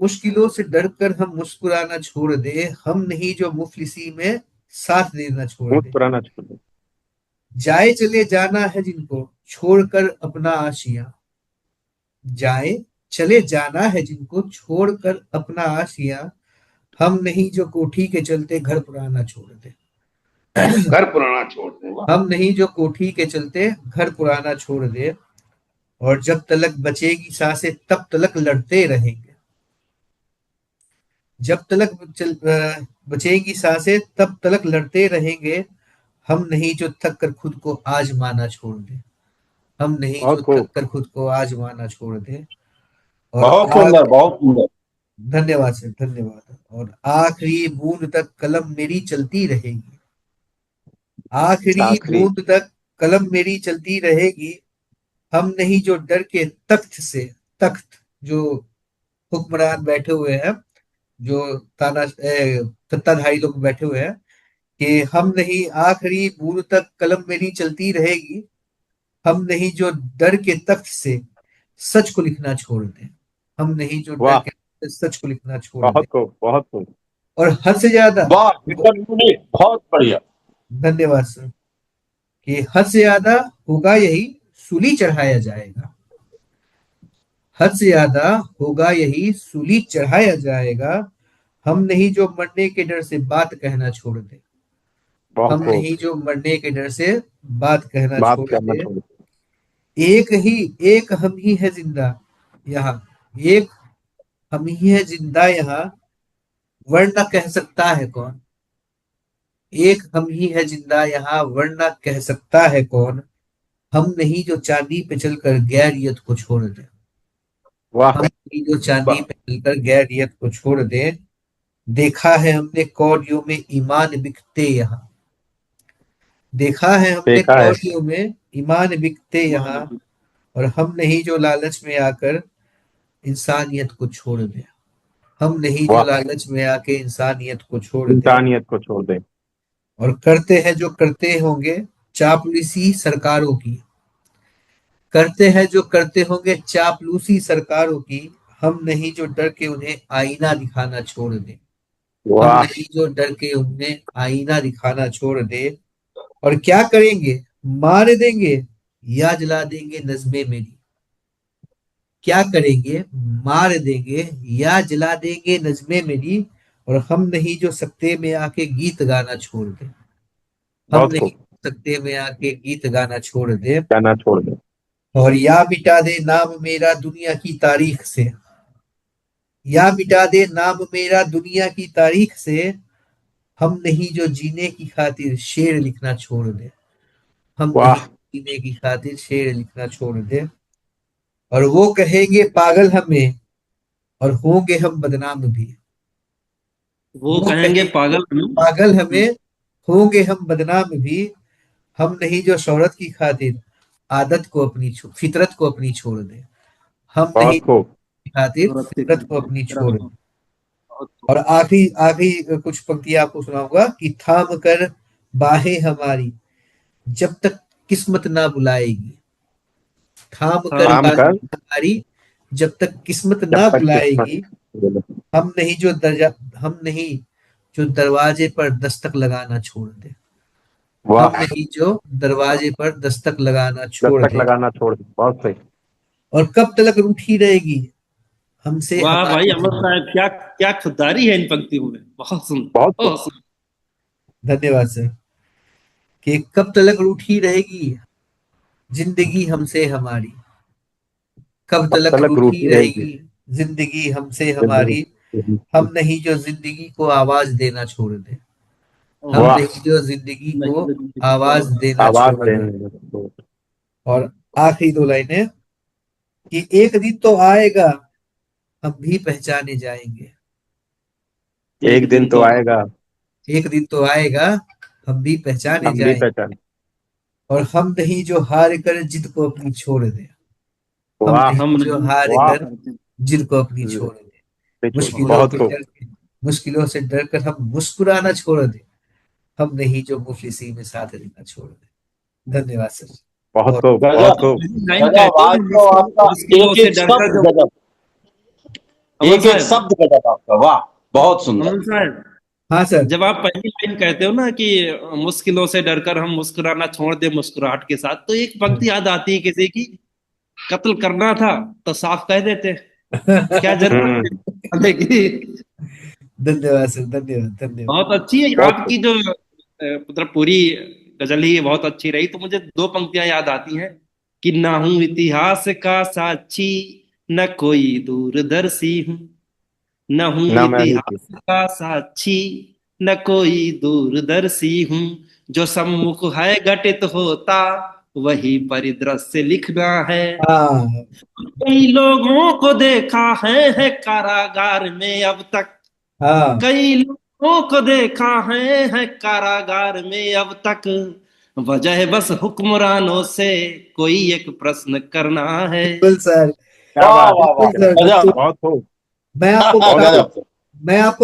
मुश्किलों से डरकर हम मुस्कुराना छोड़ दे, हम नहीं जो मुफलिसी में साथ देना छोड़ बहुत दे। पुराना छोड़ दे। जाए चले जाना है जिनको छोड़कर अपना आशिया, जाए चले जाना है जिनको छोड़कर अपना आशिया, हम नहीं जो कोठी के चलते घर पुराना छोड़ दे। घर पुराना छोड़ दे। वाह, हम नहीं जो कोठी के चलते घर पुराना छोड़ दे, और जब तलक बचेगी सांसें तब तलक लड़ते रहेंगे, जब तलक बचेगी सांसें तब तलक लड़ते रहेंगे, हम नहीं जो थक कर खुद को आजमाना छोड़ दे, हम नहीं जो बहुत थक खूब। कर खुद को आजमाना छोड़ दे। और बहुत सुंदर, बहुत सुंदर। धन्यवाद सर, धन्यवाद। और आखिरी बूंद तक कलम मेरी चलती रहेगी, आखिरी आखिरी। बूंद तक कलम मेरी चलती रहेगी, हम नहीं जो डर के तख्त से, तख्त जो हुक्मरान बैठे हुए हैं, जो सत्ताधारी लोग बैठे हुए हैं, कि हम नहीं, आखिरी बूंद तक कलम मेरी चलती रहेगी, हम नहीं जो डर के तख्त से सच को लिखना छोड़ दें, हम नहीं जो डर वाह, के तख्त से सच को लिखना छोड़ दें। बहुत खूब, बहुत खूब। और हद से ज्यादा, वाह विक्रम जी, बहुत बढ़िया। धन्यवाद सर, कि हद से ज्यादा होगा यही सूली चढ़ाया जाएगा, हद से ज्यादा होगा यही सूली चढ़ाया जाएगा, हम नहीं जो मरने के डर से बात कहना छोड़ दे, बहुत हम खूब। नहीं जो मरने के डर से बात कहना बात छोड़ करना दे। छोड़ दे। एक हम ही है जिंदा यहाँ, एक हम ही है जिंदा यहाँ, वरना कह सकता है कौन, एक हम ही है जिंदा यहाँ, वरना कह सकता है कौन, हम नहीं जो चांदी पे चलकर गैरियत को छोड़ दे, वाह, हम नहीं जो चांदी वाह, पे चलकर गैरियत को छोड़ दे। देखा है हमने कौड़ियों में ईमान बिकते यहाँ, देखा है हमने देखा है। कौड़ियों में ईमान बिकते यहाँ, और हम नहीं जो लालच में आकर इंसानियत को छोड़ दे, हम नहीं जो वाह, लालच में आके इंसानियत को छोड़ दे। इंसानियत को छोड़ दे। और करते हैं जो करते होंगे चापलूसी सरकारों की, करते हैं जो करते होंगे चापलूसी सरकारों की, हम नहीं जो डर के उन्हें आईना दिखाना छोड़ दे, हम वाह, नहीं जो डर के उन्हें आईना दिखाना छोड़ दे। और क्या करेंगे, मार देंगे या जला देंगे नज़्में मेरी, क्या करेंगे, मार देंगे या जला देंगे नज़्में मेरी, और हम नहीं जो सकते में आके गीत गाना छोड़ दे, हम बहुत नहीं खूब। सकते में आके गीत गाना छोड़ दे। कहना छोड़ दे। और या मिटा दे नाम मेरा दुनिया की तारीख से, या मिटा दे नाम मेरा दुनिया की तारीख से, हम नहीं जो जीने की खातिर शेर लिखना छोड़ दे, हम नहीं वाह, जीने की खातिर शेर लिखना छोड़ दे। और वो कहेंगे पागल हमें, और होंगे हम बदनाम भी, वो वो कहेंगे कहेंगे पागल हमें। पागल हमें, होंगे हम बदनाम भी, हम नहीं जो शोहरत की खातिर आदत को अपनी फितरत को अपनी छोड़ दे, हम नहीं बहुत खूब। की खातिर औरत की फितरत को अपनी तरफ छोड़ को। दे। और आखिरी आखिरी कुछ पंक्तियां आपको सुनाऊंगा, कि थाम कर बाहें हमारी जब तक किस्मत ना बुलाएगी, थाम कर हाँ, काम बाहें कर हमारी जब तक किस्मत जब ना तक बुलाएगी, किस्मत। हम नहीं जो दरवाजे पर दस्तक लगाना छोड़ दे, हम वाह, नहीं जो दरवाजे पर दस्तक लगाना जब छोड़ तक दे। लगाना छोड़ दे। बहुत सही। और कब तक रूठी रहेगी हमसे वाह भाई हमारी अमर जिंदगी। साहब, क्या क्या खुददारी है इन पंक्तियों में। बहुत सुंदर, बहुत खूब। बहुत सुंदर। धन्यवाद सर। कि कब तक रूठी रहेगी जिंदगी हमसे हमारी, कब अब तक तलक रूठी रूठी रहेगी रहेगी जिंदगी हमसे जिंदगी। हमारी, हम नहीं जो जिंदगी को आवाज देना छोड़ दे, हम वाह, नहीं जो जिंदगी नहीं को तो जिंदगी को आवाज आवाज। देना आवाज छोड़ दे। देने। और आखिरी दो लाइनें कि एक दिन तो आएगा हम भी पहचाने जाएंगे। एक दिन तो आएगा एक दिन तो आएगा हम भी पहचाने हम भी जाएंगे, पहचान। और हम नहीं जो हार कर जिद को अपनी छोड़ दे। हम वाह नहीं हम जो नहीं हार वाह। कर जिद को अपनी छोड़ दे। मुश्किलों बहुत के खूब। डर मुश्किलों से डर कर हम मुस्कुराना छोड़ दे। हम नहीं जो मुफलिसी में साथ देना छोड़ दे। धन्यवाद सर। बहुत बहुत खूब बहुत गजब खूब। लाइन गजब, कहते हो आज ना, तो आपका मुश्किलों एक से एक डरकर शब्द जो, गजब, अमन एक एक साहब, शब्द गजब आपका, वाह, बहुत सुंदर। अमन साहब, हाँ सर। जब आप पहली लाइन कहते हो ना कि मुश्किलों से डरकर हम मुस्कुराना छोड़ दे मुस्कुराहट के साथ, तो एक पंक्ति याद आती है किसी की, कत्ल करना था तो साफ कह देते, क्या जरूरत हम्म। है की। धन्यवाद सर, धन्यवाद धन्यवाद। बहुत अच्छी है बहुत खूब। आपकी जो मतलब पूरी गजल ही बहुत अच्छी रही। तो मुझे दो पंक्तियां याद आती हैं कि ना हूं इतिहास का साक्षी, न कोई दूरदर्शी हूं, न हूं ना मैं ही थी। इतिहास का साक्षी, न कोई दूरदर्शी हूं, जो सम्मुख है घटित होता वही परिदृश्य लिखना है। हाँ कई लोगों को देखा है कारागार में अब तक, हाँ। कई लोगों को देखा है कारागार में अब तक, वजह बस हुक्मरानों से कोई एक प्रश्न करना है। बिल्कुल सर। क्या वाह बात। वाह वाह, बिल्कुल सर। तो गजब बहुत खूब। मैं आपको बहुत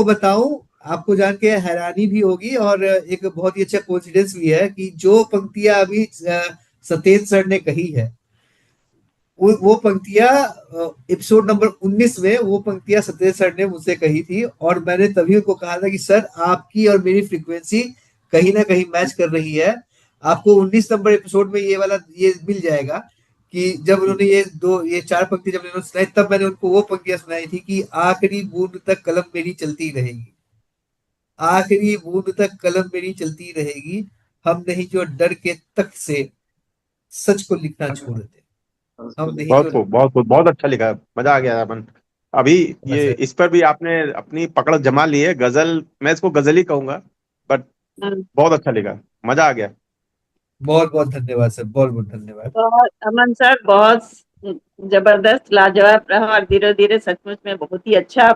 बताऊं, गजब। आपको जान के हैरानी भी होगी, और एक बहुत ही अच्छा कोइंसिडेंस भी है कि जो पंक्तियां अभी सतेज सर ने कही है, वो पंक्तियां एपिसोड नंबर 19 में वो पंक्तियां सतेज सर ने मुझसे कही थी, और मैंने तभी उनको कहा था कि सर आपकी और मेरी फ्रीक्वेंसी कहीं ना कहीं मैच कर रही है। आपको 19 नंबर एपिसोड में ये वाला ये मिल जाएगा कि जब उन्होंने ये चार पंक्ति जब उन्होंने सुनाई, तब मैंने उनको वो पंक्तियां सुनाई थी कि आखिरी बूंद तक कलम मेरी चलती रहेगी, आखिरी बूंद तक कलम मेरी चलती रहेगी, हम नहीं जो डर के तख्त से सच को लिखना छोड़ दे। हम नहीं बहुत जो खूब बहुत खूब। बहुत अच्छा लिखा, मजा आ गया अपन। अभी बस ये इस पर भी आपने अपनी पकड़ जमा ली है। गजल, मैं इसको गजल ही कहूंगा, बट बहुत अच्छा लिखा, मजा आ गया। बहुत बहुत धन्यवाद सर, बहुत बहुत धन्यवाद। बहुत अमन सर, बहुत जबरदस्त लाजवाब रहा, और धीरे धीरे सचमुच में बहुत ही अच्छा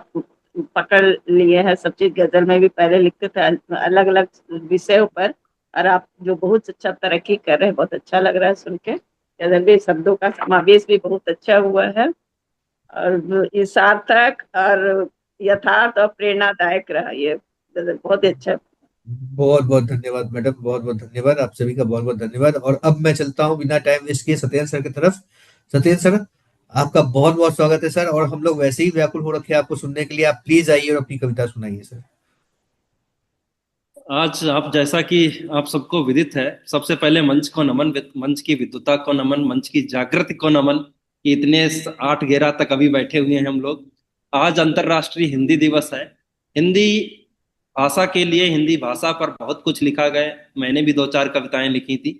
पकड़ लिए हैं सब चीज। गजल में भी पहले लिखते थे अलग अलग विषयों पर, और आप जो बहुत अच्छा तरक्की कर रहे हैं, बहुत अच्छा लग रहा है सुन के। गजल भी शब्दों का समावेश भी बहुत अच्छा हुआ है, और ये सार्थक और यथार्थ और प्रेरणादायक रहा ये गजल, बहुत ही अच्छा। बहुत बहुत धन्यवाद मैडम, बहुत बहुत धन्यवाद, आप सभी का बहुत बहुत धन्यवाद। और अब मैं चलता हूँ बिना टाइम वेस्ट किए सत्येंद्र सर की तरफ। सत्येंद्र सर, आपका बहुत बहुत स्वागत है सर, और हम लोग वैसे ही व्याकुल हो रखे हैं आपको सुनने के लिए। आप प्लीज आइए और अपनी कविता सुनाइए सर। आज आप जैसा कि आप सबको विदित है, सबसे पहले मंच को नमन, मंच की विद्वता को नमन, मंच की जागृति को नमन, कि इतने 8 11 तक अभी बैठे हुए हैं हम लोग। आज अंतर्राष्ट्रीय हिंदी दिवस है। हिंदी भाषा के लिए, हिंदी भाषा पर बहुत कुछ लिखा गया। मैंने भी 2 4 कविताएं लिखी थी,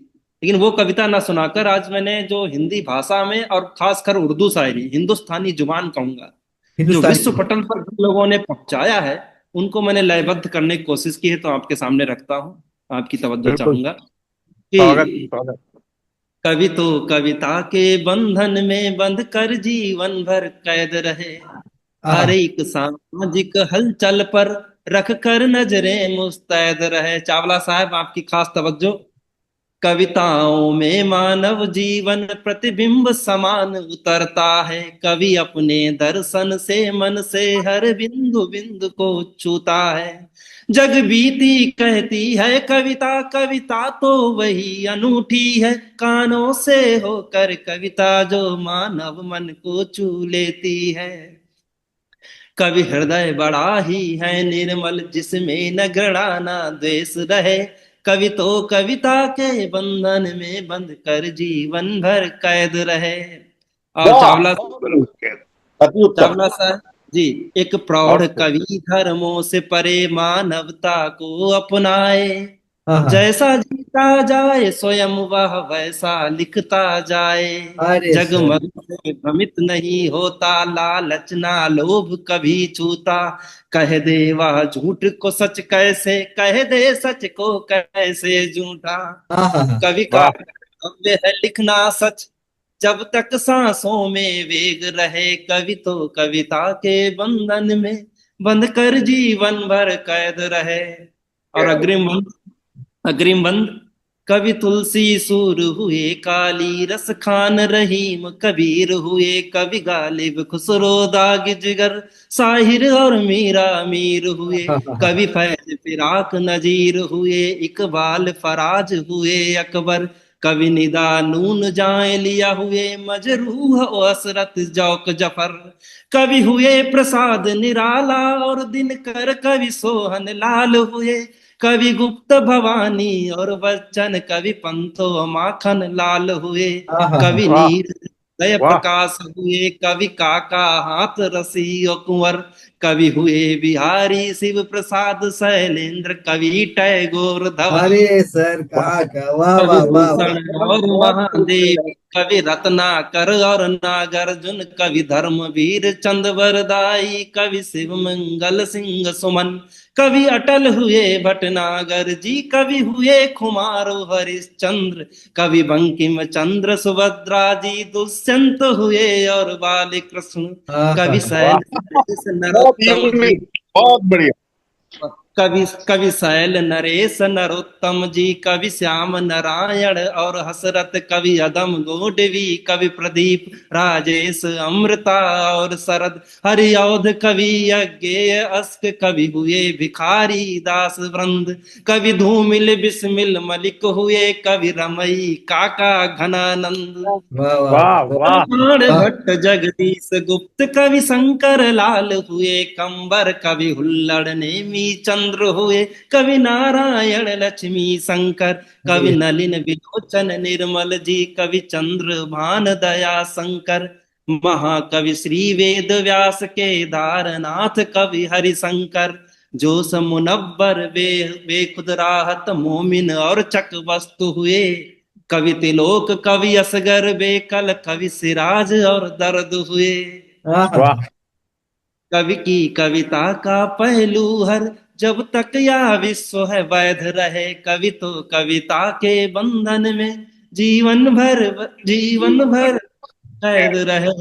लेकिन वो कविता ना सुनाकर आज मैंने जो हिंदी भाषा में और खासकर उर्दू शायरी, हिंदुस्तानी जुबान कहूंगा, जो हिंदुस्तानी विश्व पटल पर जिन लोगों ने पहुंचाया है, उनको मैंने लयबद्ध करने की कोशिश की है, तो आपके सामने रखता हूं। आपकी तवज्जो बिल्कुल। चाहूंगा स्वागत कि स्वागत। कवि तो कविता के बंधन में बंध कर जीवन भर कैद रहे, हर आहा। एक सामाजिक हलचल पर रख कर नजरें मुस्तैद रहे। चावला साहब, आपकी खास तवज्जो। कविताओं में मानव जीवन प्रतिबिंब समान उतरता है, कवि अपने दर्शन से मन से हर बिंदु बिंदु को छूता है। जग बीती कहती है कविता, कविता तो वही अनूठी है, कानों से होकर कविता जो मानव मन को छू लेती है। कवि हृदय बड़ा ही है निर्मल, जिसमें न घृणा न द्वेष रहे, कवि तो कविता के बंधन में बंध कर जीवन भर कैद रहे। और वाह, चावला, अति उत्तम। चावला साहब जी, एक प्रौढ़ बहुत खूब। कवि धर्मों से परे मानवता को अपनाए, आहा। जैसा जीता जाए स्वयं वह वैसा लिखता जाए। अरे सर। जगमग से भ्रमित नहीं होता, लालच ना लोभ कभी छूता, कह दे वह झूठ को सच कैसे, कह दे सच को कैसे झूठा। आहा। कवि का वाह काव्य है लिखना सच, जब तक सांसों में वेग रहे। कवि तो कविता के बंधन में बंध कर जीवन भर कैद रहे। और अग्रिम बंद। कवि तुलसी सूर हुए काली, रस खान रहीम कबीर हुए। कवि गालिब खुसरो दाग जिगर, साहिर और मीरा मीर हुए। कवि फैज फिराक नजीर हुए, इकबाल फराज हुए अकबर। कवि निदा नून जाए लिया हुए, मजरूह और असरत जौक जफर। कवि हुए प्रसाद निराला, और दिनकर कवि सोहन लाल हुए। कवि गुप्त भवानी और बच्चन, कवि पंथो माखन लाल हुए। कवि वाह नीर दय वाह प्रकाश हुए। कवि काका हाथ रसी और कुंवर। कवि हुए बिहारी शिव प्रसाद शैलेंद्र। कवि टैगोर धवल। अरे सर कहाँ का, वाह कवि वाह वाह वाह। भूषण और महादेवी। कवि रत्नाकर और नागार्जुन। कवि धर्मवीर चंद वरदाई। कवि शिव मंगल सिंह सुमन। कवि अटल हुए भटनागर जी। कवि हुए खुमारो हरिश्चंद्र। कवि बंकिम चंद्र सुभद्रा जी। दुष्यंत हुए और बाल कृष्ण। कवि वाह शैल बहुत नरोत्तम जी। यूनिक, बहुत बढ़िया। कवि शैल नरेश नरोत्तम जी। कवि श्याम नारायण और हसरत। कवि अदम गोडवी। कवि प्रदीप राजेश अमृता और शरद। हरिऔध कवि यज्ञेय अस्क। कवि हुए भिखारी दास वृंद। कवि धूमिल बिस्मिल मलिक हुए। कवि रमई काका घनानंद। वाह वाह वाह वाह बाण वाह। भट्ट जगदीश गुप्त। कवि शंकर लाल हुए कंबर। कवि हुल्लड़ नेमी चंद्र हुए। कवि नारायण लक्ष्मी शंकर। कवि जी नलिन विलोचन निर्मल जी। कवि चंद्र भान दया शंकर। महाकवि श्री वेद व्यास केदारनाथ। कवि हरिशंकर जोश मुनव्वर बेखुद राहत मोमिन और चक वस्तु हुए। कवि तिलोक कवि असगर बेकल। कवि सिराज और दर्द हुए। हाँ हाँ वाह हाँ। कवि की कविता का पहलू हर, जब तक या विश्व है वैध रहे। कवि तो कविता के बंधन में जीवन भर कैद रहे।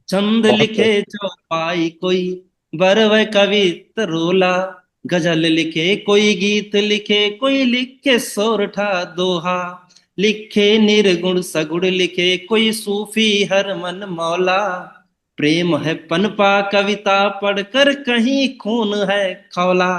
छंद बहुत लिखे चौपाई कोई, बरव कवि तरोला। गजल लिखे कोई, गीत लिखे कोई, लिखे सोरठा दोहा। लिखे निर्गुण सगुण लिखे कोई, सूफी हर मन मौला। प्रेम है पनपा कविता पढ़कर, कहीं खून है खौला।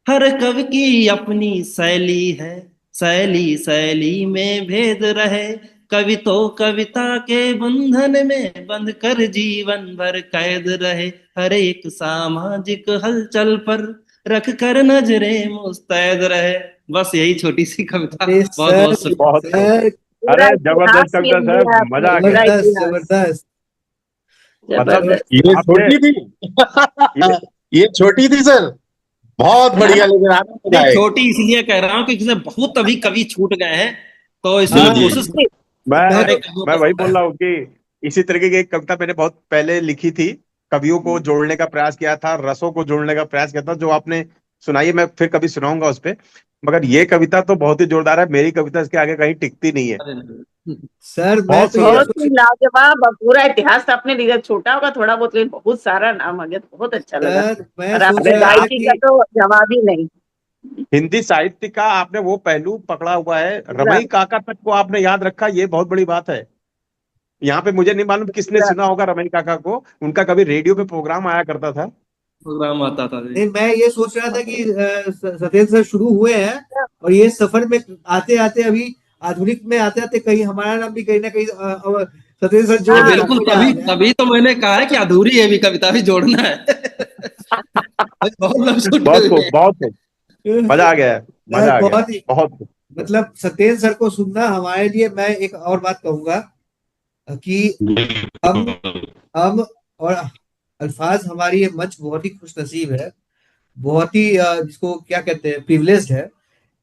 हर कवि की अपनी शैली है, शैली शैली में भेद रहे। कवि तो कविता के बंधन में बंध कर जीवन भर कैद रहे। हर एक सामाजिक हलचल पर रख कर नजरें मुस्तैद रहे। बस यही छोटी सी कविता। अरे बहुत सर, बहुत शुक्रिया। बहुत खूब। सर पूरा अरे जबरदस्त इतिहास कविता मिल साहब, गया आपने, मजा आ गया। पूरा जबरदस्त इतिहास। जबरदस्त। मतलब जबरदस्त। ये आपने छोटी थी। ये ये छोटी थी सर, बहुत बढ़िया, लेकिन आनंद नहीं, आए। छोटी इसलिए कह रहा हूँ कि किसी बहुत अभी कवि छूट गए हैं, तो जी इसलिए जी। कोशिश मैं मैं सारे तो कवियों मैं का वही समय बोल रहा हूँ कि इसी तरीके की एक कविता मैंने बहुत पहले लिखी थी। कवियों को जोड़ने का प्रयास किया था, रसों को जोड़ने का प्रयास किया था, जो आपने सुनाई है मैं फिर कभी सुनाऊंगा उस पे। मगर ये कविता तो बहुत ही जोरदार है। मेरी कविता इसके आगे कहीं टिकती नहीं है। है। सर मैं बहुत तो ये सुंदर। बहुत सोच ही लाजवाब। और पूरा इतिहास आपने लिखा, छोटा होगा थोड़ा बहुत, लेकिन बहुत सारा नाम आ गया, तो बहुत अच्छा लगा। सर मैं और सोच आपकी अरे रहा था आप गायकी का कि तो जवाब ही नहीं। हिंदी साहित्य का आपने वो पहलू पकड़ा हुआ है। पूरा रमई काका तक को आपने याद रखा, ये बहुत बड़ी बात है। यहाँ पे मुझे नहीं मालूम किसने पूरा सुना होगा रमई काका को। उनका कभी रेडियो पे प्रोग्राम आया करता था। प्रोग्राम आता था जी। नहीं, मैं ये सोच रहा था कि सत्येंद्र सर शुरू हुए हैं और ये सफर में आते आते अभी आधुनिक में आते आते कहीं हमारा नाम भी कहीं ना कहीं सत्येंद्र सर नहीं, जोड़ देना बिल्कुल, मजा आ तभी जाए। तभी तो मैंने कहा है कि अधूरी है भी कविता भी जोड़ना है। बहुत लोग छूटे बहुत हुए खूब, हैं। बहुत खूब। मजा आ गया है, सर मजा आ गया। बहुत ही, बहुत खूब। मतलब सत्येंद्र सर को सुनना हमारे लिए, मैं एक और बात कहूंगा कि हम हम और अल्फाज, हमारी ये मंच बहुत ही खुश नसीब है, बहुत ही जिसको क्या कहते हैं, प्रिविलेज्ड है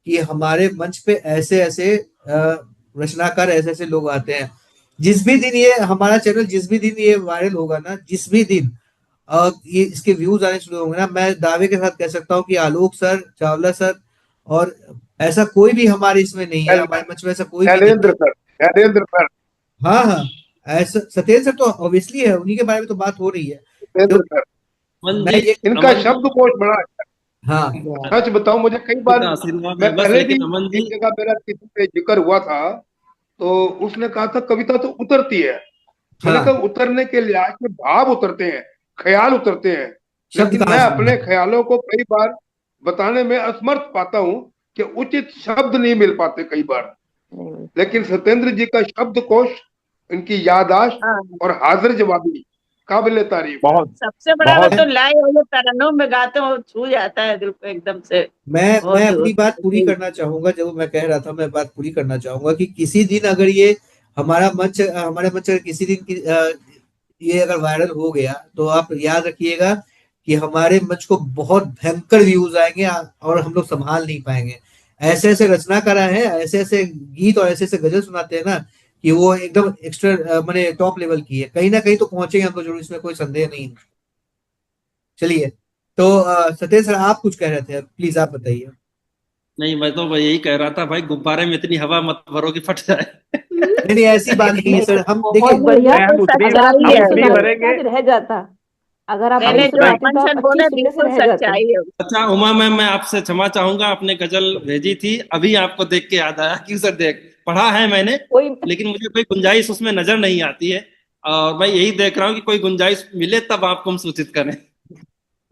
कि हमारे मंच पे ऐसे ऐसे रचनाकार, ऐसे ऐसे लोग आते हैं। जिस भी दिन ये हमारा चैनल, जिस भी दिन ये वायरल होगा ना, जिस भी दिन ये इसके व्यूज आने शुरू होंगे ना, मैं दावे के साथ कह सकता हूँ कि आलोक सर, चावला सर और ऐसा कोई भी हमारे इसमें नहीं है, हमारे मंच में ऐसा कोई भी नहीं शैलेंद्र है। सर, शैलेंद्र सर, हाँ हाँ, ऐसा सत्येंद्र सर तो ऑब्वियसली है, उन्हीं के बारे में तो बात हो रही है। तो शैलेंद्र सर, अमन मैं जी, ये इनका अमन जी, शब्दकोश बड़ा अच्छा हाँ है। सच बताऊं, मुझे कई बार, का आशीर्वाद मैं है बस। पहले भी लेकिन अमन जी, एक जगह मेरा किसी पे जिक्र हुआ था, तो उसने कहा था कविता तो उतरती है। मैंने हाँ, कहा उतरने के लिहाज में भाव उतरते हैं, ख्याल उतरते हैं, शब्द लेकिन कहाँ मैं से अपने मिलेंगे? ख्यालों को कई बार बताने में असमर्थ पाता हूं कि उचित शब्द नहीं मिल पाते कई बार। नहीं, लेकिन सत्येंद्र जी का शब्दकोश, इनकी याददाश्त हाँ, और हाजिर जवाबी काबिल तारीफ है। बहुत सबसे बड़ा वो बहुत तो लाए वो जो तरन्नुम में गाते हो, छू जाता है दिल को एकदम से। मैं बहुत अपनी बात पूरी करना चाहूंगा, जब मैं कह रहा था मैं बात पूरी करना चाहूंगा कि किसी दिन अगर ये हमारे मंच अगर किसी दिन ये अगर वायरल हो गया, तो आप याद रखिएगा कि हमारे मंच को बहुत भयंकर व्यूज आएंगे, और हम लोग संभाल नहीं पाएंगे। ऐसे ऐसे रचनाकार है, ऐसे ऐसे गीत और ऐसे ऐसे गजल सुनाते हैं ना, कि वो एकदम एक्स्ट्रा माने टॉप लेवल की है। कहीं ना कहीं तो पहुंचेंगे हम तो जरूर, इसमें कोई संदेह नहीं है। चलिए, तो सत्येंद्र सर आप कुछ कह रहे थे, प्लीज आप बताइए। नहीं मैं तो यही कह रहा था भाई, गुब्बारे में इतनी हवा मत भरो कि फट जाए। नहीं नहीं, ऐसी बात नहीं है नहीं, सर, हम बहुत देखिए। बढ़िया। ये तो अगर आप सच्चाई नहीं है। उतनी सुनाते तो भरेंगे। आज रह जाता। अगर आप हम नहीं मैंने जो उतना सुनाते अमन तो सर आप अच्छी बोले सुनने से बिल्कुल रह जाते। सच्चाई है। अच्छा उमा मैम, मैं आपसे क्षमा चाहूंगा, आपने गजल भेजी थी अभी आपको देख के याद आया कि सर देख पढ़ा है मैंने, कोई लेकिन मुझे कोई गुंजाइश उसमें नजर नहीं आती है। और मैं यही देख रहा हूँ कि कोई गुंजाइश मिले तब आपको हम सूचित करें।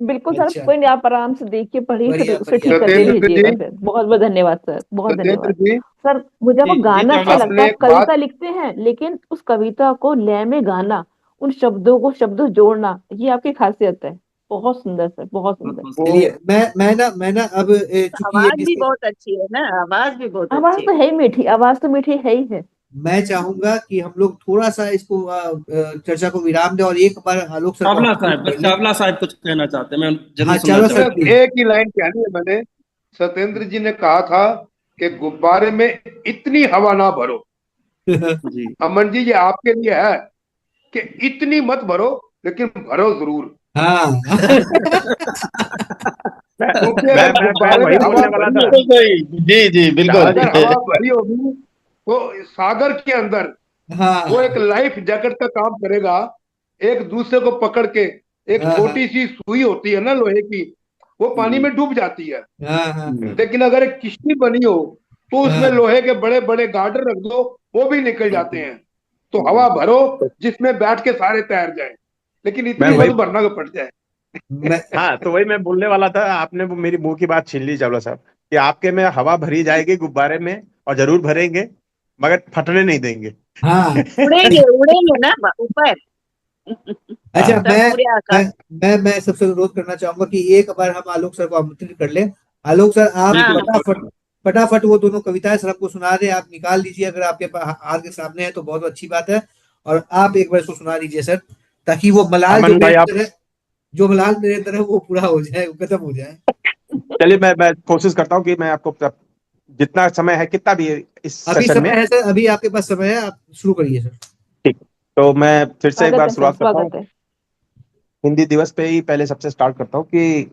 बिल्कुल सर, अच्छा, कोई नहीं, आप आराम से देखिए, पढ़िए, फिर बढ़िया उसे बढ़िया। ठीक करके सत्येंद्र जी, भेजिएगा। फिर बहुत बहुत धन्यवाद सर, बहुत सत्येंद्र धन्यवाद। जी, सर मुझे वो जी जी गाना अच्छा चावला लगता आपने है, आप एक बात, कविता लिखते हैं लेकिन उस कविता को लय में गाना, उन शब्दों को शब्दों जोड़ना, ये आपकी खासियत है। बहुत सुंदर सर, बहुत सुंदर। साहब। वो चलिए, मैं ना अब चूंकि ये आवाज भी डिस्कस, बहुत अच्छी है ना, आवाज भी बहुत आवाज अच्छी तो है। है ही मीठी, आवाज तो मीठी है ही है। मैं चाहूंगा कि हम लोग थोड़ा सा इसको चर्चा को विराम दें, और एक बार आलोक सर को चावला आमंत्रित साहब, कर बस लें। चावला साहब कुछ कहना चाहते हैं, मैं जरूर हाँ, सुनना चलो सर चाहूंगा। सिर्फ प्लीज। एक ही लाइन कहनी है मैंने। सत्येंद्र जी ने कहा था कि गुब्बारे में इतनी हवा ना भरो। जी अमन जी, ये आपके लिए है कि इतनी मत भरो, लेकिन भरो जरूर। हाँ मैं क्योंकि मैं अगर मैं मैं गुब्बारे में वही हवा बोलने वाला भरी था। होगी, बिल्कुल सही, जी जी बिल्कुल। अगर हवा भरी होगी, तो सागर के अंदर वो हाँ एक लाइफ जैकेट का काम करेगा। एक दूसरे को पकड़ के, एक हाँ हाँ छोटी सी सुई होती है ना लोहे की, वो पानी जी में डूब जाती है। हाँ हाँ लेकिन अगर एक किश्ती बनी हो, तो उसमें हाँ लोहे के बड़े बड़े गार्डर रख दो, वो भी निकल जाते हैं। तो हवा जी। भरो जिसमें बैठ के सारे तैर जाएं, लेकिन मैं इतनी वही मत भरना को पड़ जाए। मैं हाँ, तो वही मैं बोलने वाला था। आपने वो मेरी मुंह की बात छीन ली चावला साहब, कि आपके में हवा भरी जाएगी गुब्बारे में, और जरूर भरेंगे, मगर फटने नहीं देंगे। हाँ। उड़ेंगे उड़ेंगे ना ऊपर। अच्छा, हाँ, सब पूरे मैं आकाश। मैं सबसे अनुरोध करना चाहूंगा कि एक बार हम आलोक सर को आमंत्रित कर लें। आलोक सर, आप हाँ बिल्कुल फटाफट फटाफट वो दोनों कविताएं सर आपको सुना दें, आप निकाल दीजिए, अगर आपके पास हाथ के सामने है तो बहुत अच्छी बात है। और आप एक बार इसको सुना दीजिए सर, ताकि वो मलाल जो अमन मेरे भाई, आप अंदर है, जो मलाल मेरे अंदर है वो पूरा हो जाए, वो खत्म हो जाए। चलिए, मैं कोशिश करता हूँ कि मैं आपको जितना समय है, कितना भी है इस अभी सेशन में। समय है सर, अभी आपके पास समय है, आप शुरू करिए सर। ठीक, तो मैं फिर से एक स्वागत बार है सर, शुरुआत करता हूँ। स्वागत है। हिंदी दिवस पे ही पहले सबसे स्टार्ट करता हूँ कि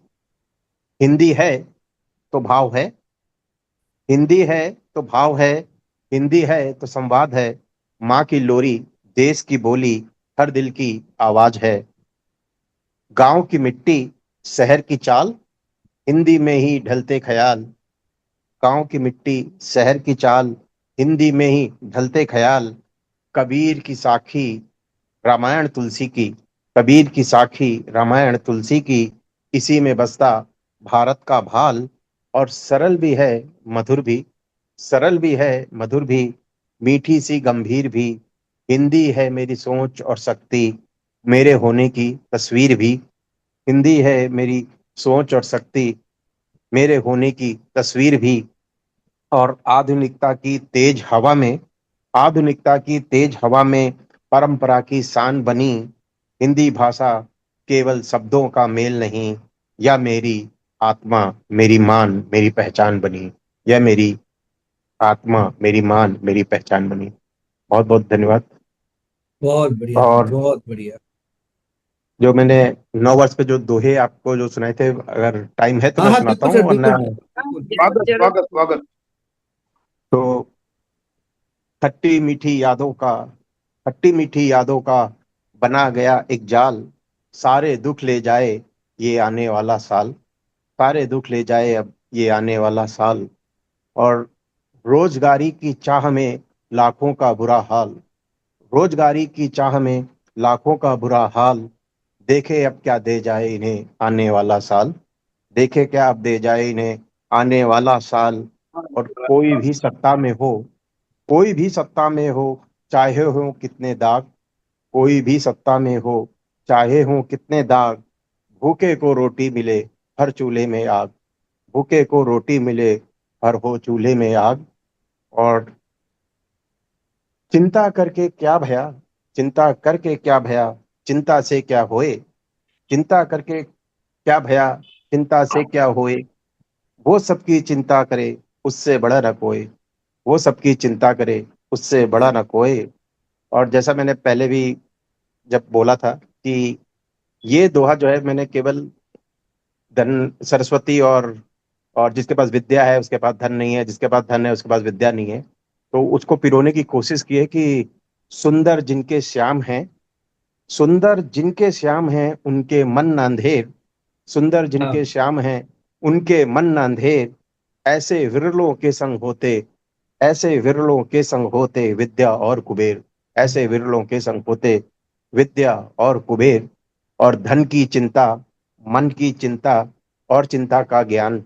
हिंदी है तो भाव है, हिंदी है तो भाव है, हिंदी है तो संवाद है। माँ की लोरी, देश की बोली, हर दिल की आवाज है। गांव की मिट्टी, शहर की चाल, हिंदी में ही ढलते ख्याल। गांव की मिट्टी, शहर की चाल, हिंदी में ही ढलते ख्याल। कबीर की साखी, रामायण तुलसी की, कबीर की साखी, रामायण तुलसी की, इसी में बसता भारत का भाल। और सरल भी है, मधुर भी, सरल भी है, मधुर भी, मीठी सी गंभीर भी। हिंदी है मेरी सोच और शक्ति, मेरे होने की तस्वीर भी। हिंदी है मेरी सोच और शक्ति, मेरे होने की तस्वीर भी। और आधुनिकता की तेज हवा में, आधुनिकता की तेज हवा में परंपरा की शान बनी। हिंदी भाषा केवल शब्दों का मेल नहीं, यह मेरी आत्मा, मेरी मान, मेरी पहचान बनी। यह मेरी आत्मा, मेरी मान, मेरी पहचान बनी। बहुत बहुत धन्यवाद। बहुत बढ़िया सर, और बहुत बढ़िया। जो मैंने 9 वर्ष पे जो दोहे आपको जो सुनाए थे, अगर टाइम है तो हाँ मैं हाँ, सुनाता बिल्कुल हूँ, सर, वरना बिल्कुल हाँ, बिल्कुल। जरूर स्वागत जरूर। स्वागत स्वागत। तो खट्टी मीठी यादों का खट्टी मीठी यादों का बना गया एक जाल, सारे दुख ले जाए ये आने वाला साल, सारे दुख ले जाए अब ये आने वाला साल। और रोजगारी की चाह में लाखों का बुरा हाल, रोजगारी की चाह में लाखों का बुरा हाल, देखे अब क्या दे जाए इन्हें आने वाला साल, देखे क्या अब दे जाए इन्हें आने वाला साल। और कोई भी सत्ता में हो, कोई भी सत्ता में हो, चाहे हो कितने दाग, कोई भी सत्ता में हो, चाहे हो कितने दाग, भूखे को रोटी मिले हर चूल्हे में आग, भूखे को रोटी मिले हर हो चूल्हे में आग। और चिंता करके क्या भया, चिंता करके क्या भया, चिंता से क्या होए, चिंता करके क्या भया, चिंता से क्या होए, वो सबकी चिंता करे उससे बड़ा न कोई, वो सबकी चिंता करे उससे बड़ा न कोई। और जैसा मैंने पहले भी जब बोला था कि ये दोहा जो है मैंने केवल धन सरस्वती और जिसके पास विद्या है उसके पास धन नहीं है, जिसके पास धन है उसके पास विद्या नहीं है, तो उसको पिरोने की कोशिश की है कि सुंदर जिनके श्याम हैं, सुंदर जिनके श्याम हैं उनके मन न अंधेर, सुंदर जिनके श्याम हैं उनके मन न अंधेर, ऐसे विरलों के संग होते, ऐसे विरलों के संग होते विद्या और कुबेर, ऐसे विरलों के संग होते विद्या और कुबेर। और धन की चिंता, मन की चिंता और चिंता का ज्ञान,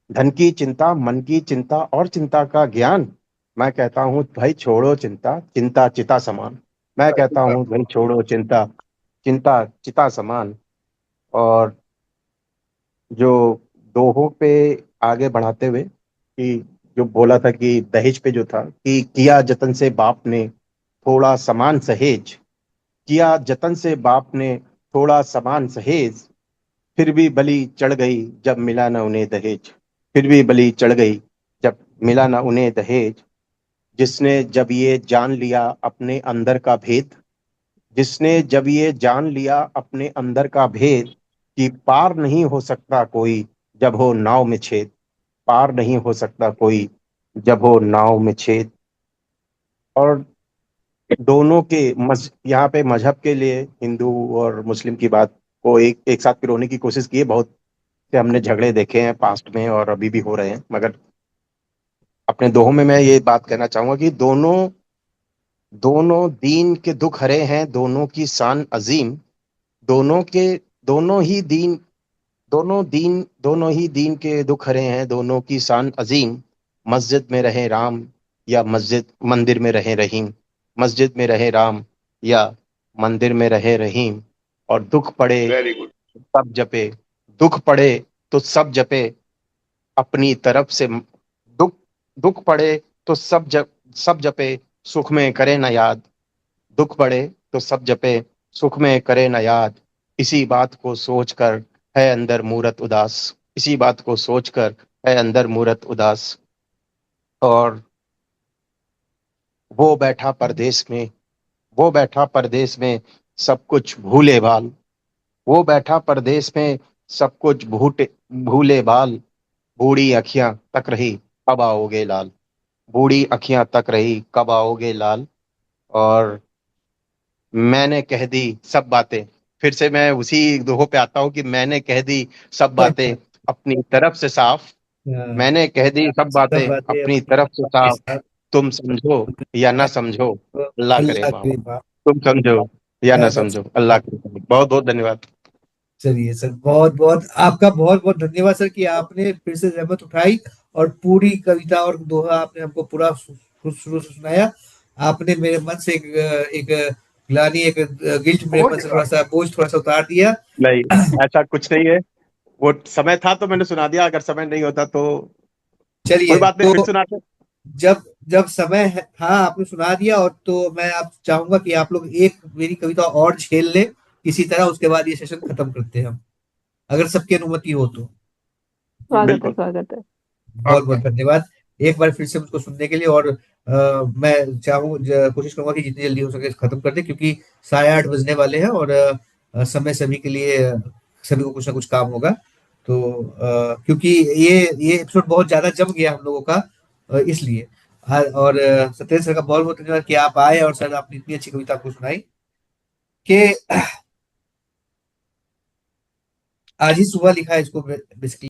धन की चिंता, मन की चिंता और चिंता का ज्ञान। मैं कहता हूँ भाई छोड़ो चिंता, चिंता चिता समान। मैं कहता हूँ भाई छोड़ो चिंता, चिंता चिता समान। और जो दोहों पे आगे बढ़ाते हुए कि जो बोला था कि दहेज पे जो था कि किया जतन से बाप ने थोड़ा समान सहेज, किया जतन से बाप ने थोड़ा समान सहेज, फिर भी बलि चढ़ गई जब मिला न उन्हें दहेज, फिर भी बलि चढ़ गई जब मिला न उन्हें दहेज। जिसने जब ये जान लिया अपने अंदर का भेद, जिसने जब ये जान लिया अपने अंदर का भेद, कि पार नहीं हो सकता कोई जब हो नाव में छेद, पार नहीं हो सकता कोई जब हो नाव में छेद। और दोनों के यहाँ पे मजहब के लिए हिंदू और मुस्लिम की बात को एक एक साथ पिरोने की कोशिश की है। बहुत से हमने झगड़े देखे हैं पास्ट में और अभी भी हो रहे हैं, मगर अपने दोहों में मैं ये बात कहना चाहूंगा कि दोनों दोनों दीन के दुख हरे हैं, दोनों की शान अजीम, दोनों के दोनों ही दीन दोनों ही दीन के दुख हरे हैं, दोनों की शान अजीम। मस्जिद में रहे राम या मंदिर में रहे रहीम, मस्जिद में रहे राम या मंदिर में रहे रहीम। और दुख पड़े वेरी गुड। सब जपे, दुख पड़े तो सब जपे अपनी तरफ से, दुख दुख पड़े तो सब जपे सुख में करे न याद, दुख पड़े तो सब जपे सुख में करे न याद। इसी बात को सोचकर है अंदर मूरत उदास, इसी बात को सोचकर है अंदर मूरत उदास। और वो बैठा परदेश में, वो बैठा परदेश में सब कुछ भूले भाल, वो बैठा परदेश में सब कुछ भूले भाल। बूढ़ी अखियां तक रही कब आओगे लाल, बूढ़ी अखियां तक रही कब आओगे लाल। और मैंने कह दी सब बातें, फिर से मैं उसी दोहो पे आता हूँ कि मैंने कह दी सब बातें अपनी तरफ से साफ, मैंने कह दी सब सब बातें बातें अपनी अपनी तरफ से के साफ, साथ तुम समझो या ना समझो अल्लाह करे अल्लाह माफ, के बाद तुम समझो या ना बस। समझो अल्लाह करे माफ। बहुत बहुत धन्यवाद। चलिए सर, बहुत बहुत आपका बहुत बहुत धन्यवाद सर कि आपने फिर से जहमत उठाई और पूरी कविता और दोहा आपने हमको पूरा शुरू से सुनाया। आपने मेरे मन से एक ग्लानि, एक गिल्ट मेरे मन से थोड़ा सा बोझ थोड़ा सा उतार दिया। नहीं, ऐसा कुछ नहीं है, वो समय था तो मैंने सुना दिया, अगर समय नहीं होता तो कोई चलिए, बात नहीं, फिर तो सुनाते। जब जब समय था आपने सुना दिया, और तो मैं आप चाहूंगा कि आप लोग एक मेरी कविता और झेल ले किसी तरह, उसके बाद ये सेशन खत्म करते हैं हम, अगर सबकी अनुमति हो तो। स्वागत है, बिल्कुल। स्वागत है। बहुत बहुत धन्यवाद एक बार फिर से मुझको सुनने के लिए। और मैं कोशिश करूंगा कि जितनी जल्दी हो सके इसे खत्म कर दे, क्योंकि 8:30 बजने वाले हैं और समय सभी के लिए, सभी को कुछ ना कुछ काम होगा। तो क्योंकि ये एपिसोड बहुत ज्यादा जम गया हम लोगों का, इसलिए और सत्येंद्र सर का बहुत बहुत धन्यवाद कि आप आए और सर आपने इतनी अच्छी कविता आपको सुनाई कि आज ही सुबह लिखा है इसको बेसिकली।